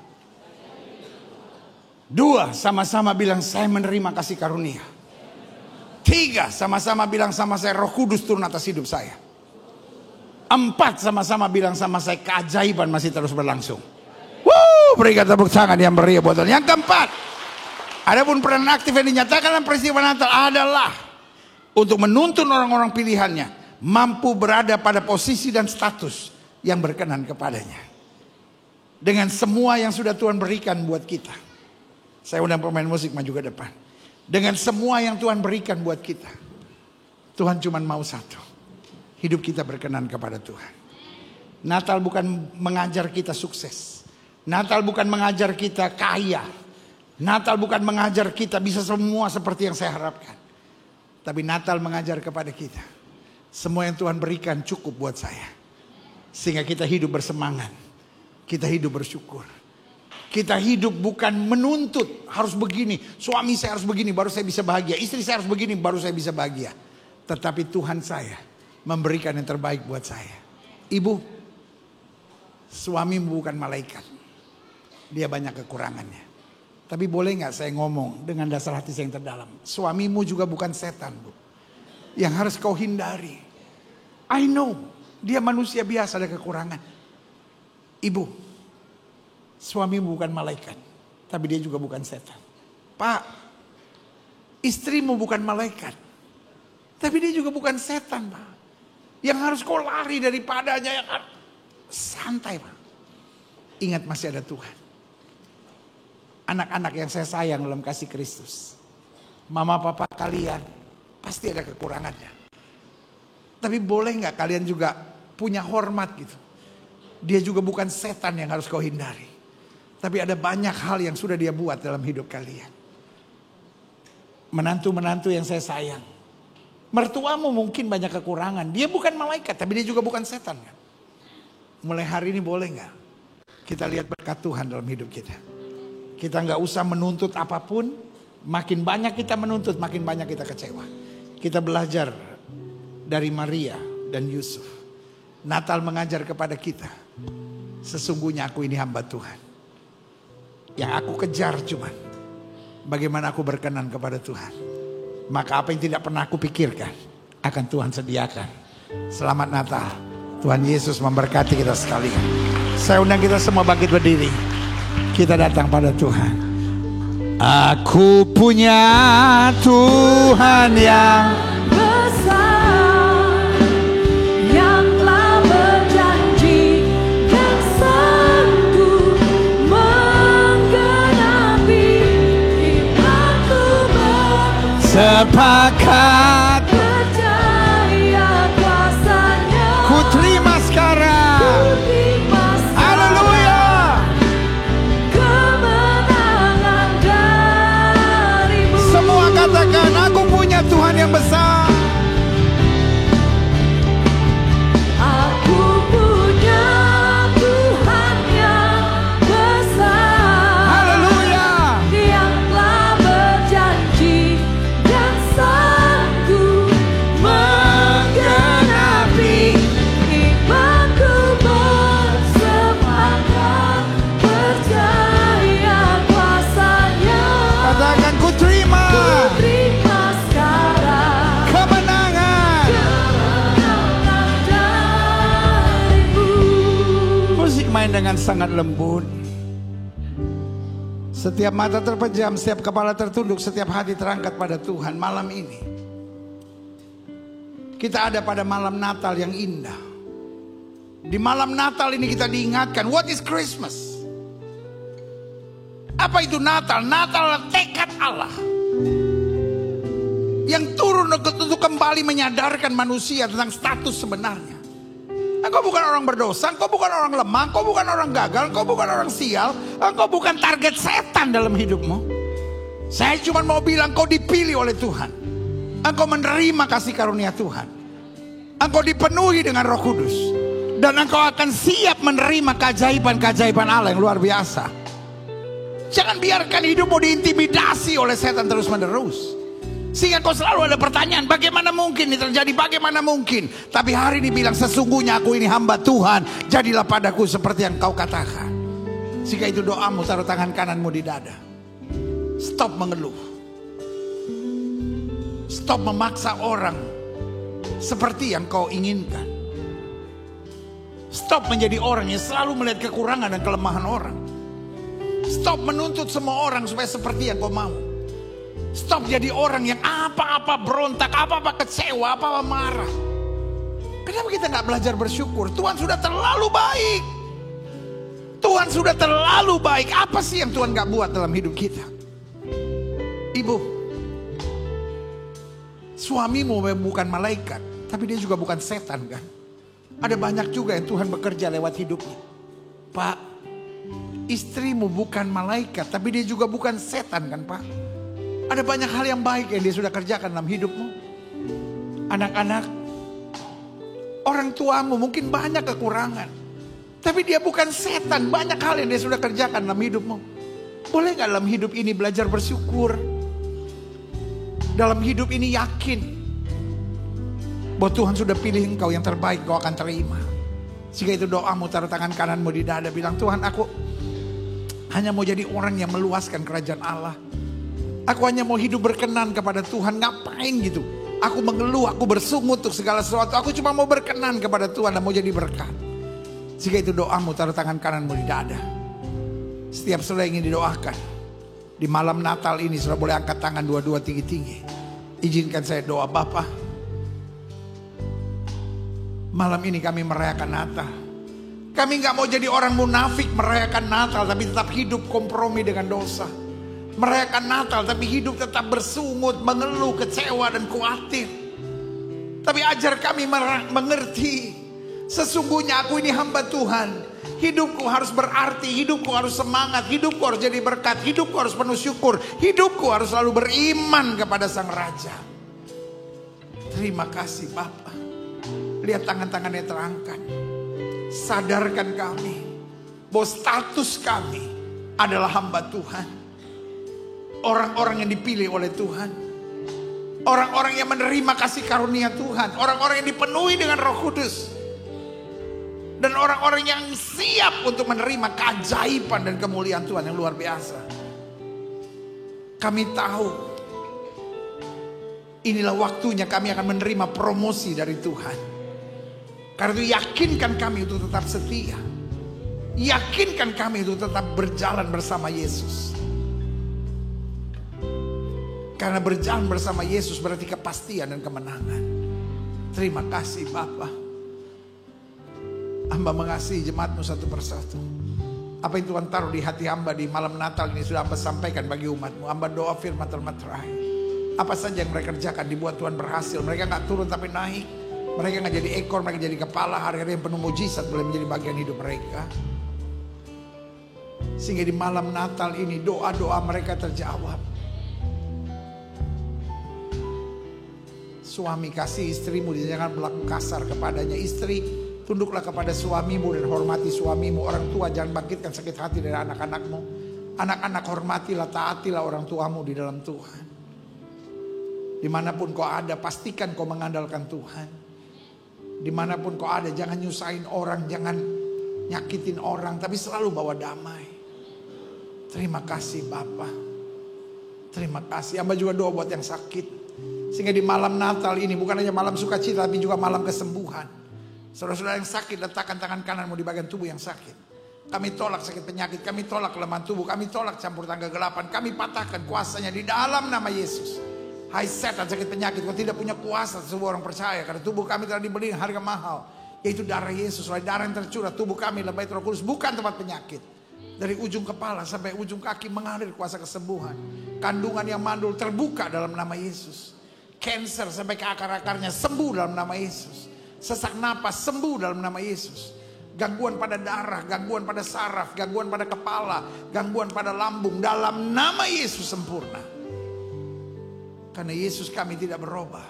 Speaker 2: Dua, sama-sama bilang saya menerima kasih karunia. Tiga, sama-sama bilang sama saya Roh Kudus turun atas hidup saya. Empat, sama-sama bilang sama saya keajaiban masih terus berlangsung. Berikan tepuk tangan yang meriah buat Tuhan. Yang keempat, adapun peran aktif yang dinyatakan dalam peristiwa Natal adalah untuk menuntun orang-orang pilihannya mampu berada pada posisi dan status yang berkenan kepadanya. Dengan semua yang sudah Tuhan berikan buat kita. Saya undang pemain musik maju ke depan. Dengan semua yang Tuhan berikan buat kita, Tuhan cuma mau satu. Hidup kita berkenan kepada Tuhan. Natal bukan mengajar kita sukses. Natal bukan mengajar kita kaya. Natal bukan mengajar kita bisa semua seperti yang saya harapkan. Tapi Natal mengajar kepada kita, semua yang Tuhan berikan cukup buat saya. Sehingga kita hidup bersemangat. Kita hidup bersyukur. Kita hidup bukan menuntut harus begini. Suami saya harus begini baru saya bisa bahagia. Istri saya harus begini baru saya bisa bahagia. Tetapi Tuhan saya memberikan yang terbaik buat saya. Ibu, suamimu bukan malaikat. Dia banyak kekurangannya. Tapi boleh gak saya ngomong dengan dasar hati saya yang terdalam. Suamimu juga bukan setan, Bu. Yang harus kau hindari. I know. Dia manusia biasa, ada kekurangan. Ibu, suamimu bukan malaikat. Tapi dia juga bukan setan. Pak, istrimu bukan malaikat. Tapi dia juga bukan setan, Pak. Yang harus kau lari daripadanya. Santai, Pak. Ingat masih ada Tuhan. Anak-anak yang saya sayang dalam kasih Kristus. Mama papa kalian pasti ada kekurangannya. Tapi boleh gak kalian juga punya hormat gitu. Dia juga bukan setan yang harus kau hindari. Tapi ada banyak hal yang sudah dia buat dalam hidup kalian. Menantu-menantu yang saya sayang. Mertuamu mungkin banyak kekurangan. Dia bukan malaikat tapi dia juga bukan setan kan. Mulai hari ini boleh gak kita lihat berkat Tuhan dalam hidup kita. Kita gak usah menuntut apapun. Makin banyak kita menuntut, makin banyak kita kecewa. Kita belajar dari Maria dan Yusuf. Natal mengajar kepada kita. Sesungguhnya aku ini hamba Tuhan. Yang aku kejar cuman bagaimana aku berkenan kepada Tuhan. Maka apa yang tidak pernah aku pikirkan akan Tuhan sediakan. Selamat Natal. Tuhan Yesus memberkati kita sekalian. Saya undang kita semua bangkit berdiri. Kita datang pada Tuhan. Aku punya Tuhan yang
Speaker 1: besar, yang telah berjanji dan sanggup menggenapi imanku
Speaker 2: sepakat.
Speaker 1: Percaya kuasanya,
Speaker 2: Ku terima sekarang. Haleluya.
Speaker 1: Kemenangan darimu.
Speaker 2: Semua katakan aku punya Tuhan yang besar.
Speaker 1: Aku punya Tuhan yang besar,
Speaker 2: Haleluya.
Speaker 1: yang telah berjanji dan sanggup menggenapi imanku bersepakat. Percaya kuasanya,
Speaker 2: Katakan ku terima
Speaker 1: terima sekarang
Speaker 2: kemenangan.
Speaker 1: kemenangan darimu.
Speaker 2: Musik main dengan sangat lembut. Setiap mata terpejam, setiap kepala tertunduk, setiap hati terangkat pada Tuhan. Malam ini kita ada pada malam Natal yang indah. Di malam Natal ini kita diingatkan, what is Christmas? Apa itu Natal? Natal adalah tekad Allah yang turun untuk kembali menyadarkan manusia tentang status sebenarnya. Engkau bukan orang berdosa, engkau bukan orang lemah, engkau bukan orang gagal, engkau bukan orang sial, engkau bukan target setan dalam hidupmu. Saya cuma mau bilang engkau dipilih oleh Tuhan. Engkau menerima kasih karunia Tuhan. Engkau dipenuhi dengan Roh Kudus. Dan engkau akan siap menerima keajaiban-keajaiban Allah yang luar biasa. Jangan biarkan hidupmu diintimidasi oleh setan terus menerus. Sehingga kau selalu ada pertanyaan, bagaimana mungkin ini terjadi, bagaimana mungkin. Tapi hari ini bilang, sesungguhnya aku ini hamba Tuhan, jadilah padaku seperti yang kau katakan. Jika itu doamu, taruh tangan kananmu di dada. Stop mengeluh. Stop memaksa orang seperti yang kau inginkan. Stop menjadi orang yang selalu melihat kekurangan dan kelemahan orang. Stop menuntut semua orang supaya seperti yang kau mau. Stop jadi orang yang apa-apa berontak, apa-apa kecewa, apa-apa marah. Kenapa kita gak belajar bersyukur? Tuhan sudah terlalu baik. Tuhan sudah terlalu baik. Apa sih yang Tuhan gak buat dalam hidup kita? Ibu, suamimu bukan malaikat, tapi dia juga bukan setan kan? Ada banyak juga yang Tuhan bekerja lewat hidupnya. Pak, istrimu bukan malaikat, tapi dia juga bukan setan kan Pak? Ada banyak hal yang baik yang dia sudah kerjakan dalam hidupmu. Anak-anak, orang tuamu mungkin banyak kekurangan, tapi dia bukan setan. Banyak hal yang dia sudah kerjakan dalam hidupmu. Boleh gak dalam hidup ini belajar bersyukur? Dalam hidup ini yakin bahwa Tuhan sudah pilih engkau, yang terbaik kau akan terima. Jika itu doamu, taruh tangan kananmu di dada, bilang, Tuhan, aku hanya mau jadi orang yang meluaskan kerajaan Allah. Aku hanya mau hidup berkenan kepada Tuhan. Ngapain gitu? Aku mengeluh, aku bersungut untuk segala sesuatu. Aku cuma mau berkenan kepada Tuhan dan mau jadi berkat. Jika itu doamu, taruh tangan kananmu di dada. Setiap saudara ingin didoakan di malam Natal ini, saudara boleh angkat tangan dua-dua tinggi-tinggi. Izinkan saya doa. Bapa, malam ini kami merayakan Natal. Kami gak mau jadi orang munafik merayakan Natal tapi tetap hidup kompromi dengan dosa. Merayakan Natal tapi hidup tetap bersungut, mengeluh, kecewa dan khawatir. Tapi ajar kami mengerti, sesungguhnya aku ini hamba Tuhan. Hidupku harus berarti, hidupku harus semangat, hidupku harus jadi berkat, hidupku harus penuh syukur, hidupku harus selalu beriman kepada Sang Raja. Terima kasih Bapa. Lihat tangan-tangannya terangkat. Sadarkan kami bahwa status kami adalah hamba Tuhan. Orang-orang yang dipilih oleh Tuhan. Orang-orang yang menerima kasih karunia Tuhan. Orang-orang yang dipenuhi dengan Roh Kudus. Dan orang-orang yang siap untuk menerima keajaiban dan kemuliaan Tuhan yang luar biasa. Kami tahu inilah waktunya kami akan menerima promosi dari Tuhan. Karena itu yakinkan kami untuk tetap setia. Yakinkan kami untuk tetap berjalan bersama Yesus. Karena berjalan bersama Yesus berarti kepastian dan kemenangan. Terima kasih Bapa. Hamba mengasihi jemaatmu satu persatu. Apa yang Tuhan taruh di hati hamba di malam Natal ini sudah hamba sampaikan bagi umatmu. Hamba doa firman termatrai. Apa saja yang mereka kerjakan dibuat Tuhan berhasil. Mereka gak turun tapi naik. Mereka gak jadi ekor, mereka jadi kepala. Hari-hari yang penuh mujizat boleh menjadi bagian hidup mereka. Sehingga di malam Natal ini doa-doa mereka terjawab. Suami, kasih istrimu, jangan berlaku kasar kepadanya. Istri, tunduklah kepada suamimu dan hormati suamimu. Orang tua, jangan bangkitkan sakit hati dari anak-anakmu. Anak-anak, hormatilah, taatilah orang tuamu di dalam Tuhan. Dimanapun kau ada, pastikan kau mengandalkan Tuhan. Dimanapun kau ada, jangan nyusahin orang, jangan nyakitin orang, tapi selalu bawa damai. Terima kasih Bapa. Terima kasih. Hamba juga doa buat yang sakit. Sehingga di malam Natal ini bukan hanya malam sukacita, tapi juga malam kesembuhan. Saudara-saudara yang sakit, letakkan tangan kananmu di bagian tubuh yang sakit. Kami tolak sakit penyakit, kami tolak kelemahan tubuh, kami tolak campur tangan kegelapan, kami patahkan kuasanya di dalam nama Yesus. Hai setan, sakit penyakit, kau tidak punya kuasa sebuah orang percaya. Karena tubuh kami telah dibeli dengan harga mahal, yaitu darah Yesus. Oleh darah yang tercurah, tubuh kami adalah bait Roh Kudus, bukan tempat penyakit. Dari ujung kepala sampai ujung kaki mengalir kuasa kesembuhan. Kandungan yang mandul terbuka dalam nama Yesus. Cancer sampai ke akar-akarnya sembuh dalam nama Yesus. Sesak napas sembuh dalam nama Yesus. Gangguan pada darah, gangguan pada saraf, gangguan pada kepala, gangguan pada lambung, dalam nama Yesus sempurna. Karena Yesus kami tidak berubah.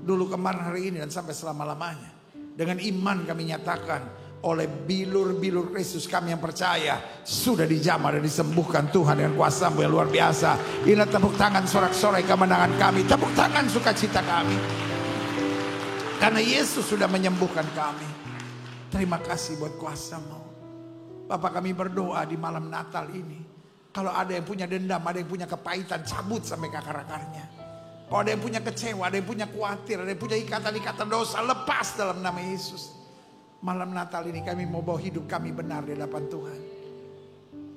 Speaker 2: Dulu, kemarin, hari ini dan sampai selama-lamanya. Dengan iman kami nyatakan, oleh bilur-bilur Kristus kami yang percaya sudah dijamah dan disembuhkan Tuhan dengan kuasa-Mu yang luar biasa. Inilah tepuk tangan sorak-sorai kemenangan kami. Tepuk tangan sukacita kami. Karena Yesus sudah menyembuhkan kami. Terima kasih buat kuasa-Mu. Bapak, kami berdoa di malam Natal ini. Kalau ada yang punya dendam, ada yang punya kepahitan, cabut sampai ke akar-akarnya. Kalau ada yang punya kecewa, ada yang punya khawatir, ada yang punya ikatan-ikatan dosa, lepas dalam nama Yesus. Malam Natal ini kami mau bawa hidup kami benar di hadapan Tuhan.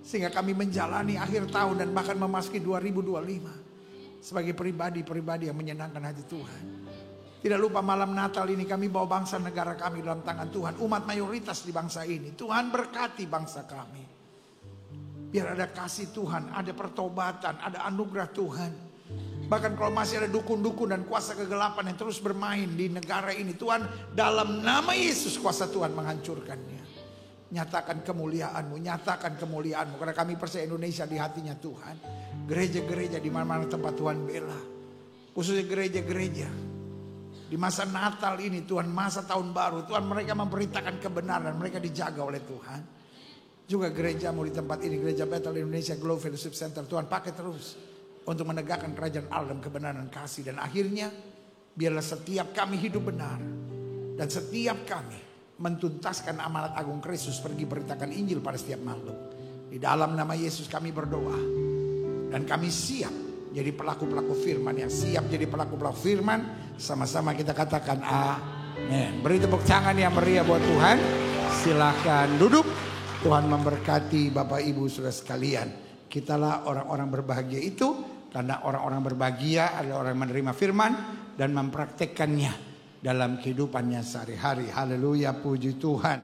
Speaker 2: Sehingga kami menjalani akhir tahun dan bahkan memasuki 2025 sebagai pribadi-pribadi yang menyenangkan hati Tuhan. Tidak lupa malam Natal ini kami bawa bangsa negara kami dalam tangan Tuhan. Umat mayoritas di bangsa ini. Tuhan berkati bangsa kami. Biar ada kasih Tuhan, ada pertobatan, ada anugerah Tuhan. Bahkan kalau masih ada dukun-dukun dan kuasa kegelapan yang terus bermain di negara ini, Tuhan, dalam nama Yesus kuasa Tuhan menghancurkannya. Nyatakan kemuliaan-Mu, nyatakan kemuliaan-Mu. Karena kami percaya Indonesia di hatinya Tuhan. Gereja-gereja di mana-mana tempat Tuhan bela. Khususnya gereja-gereja. Di masa Natal ini Tuhan, masa tahun baru, Tuhan, mereka memberitakan kebenaran, mereka dijaga oleh Tuhan. Juga gerejamu di tempat ini, Gereja Bethel Indonesia Glow Fellowship Center, Tuhan pakai terus untuk menegakkan kerajaan Allah dalam kebenaran dan kasih. Dan akhirnya biarlah setiap kami hidup benar. Dan setiap kami mentuntaskan amanat agung Kristus, pergi beritakan Injil pada setiap makhluk. Di dalam nama Yesus kami berdoa. Dan kami siap jadi pelaku-pelaku firman, yang siap jadi pelaku-pelaku firman. Sama-sama kita katakan amin. Beri tepuk tangan yang meriah buat Tuhan. Silakan duduk. Tuhan memberkati Bapak Ibu Saudara sekalian. Kitalah orang-orang berbahagia itu, karena orang-orang berbahagia adalah orang yang menerima firman dan mempraktekkannya dalam kehidupannya sehari-hari. Haleluya, puji Tuhan.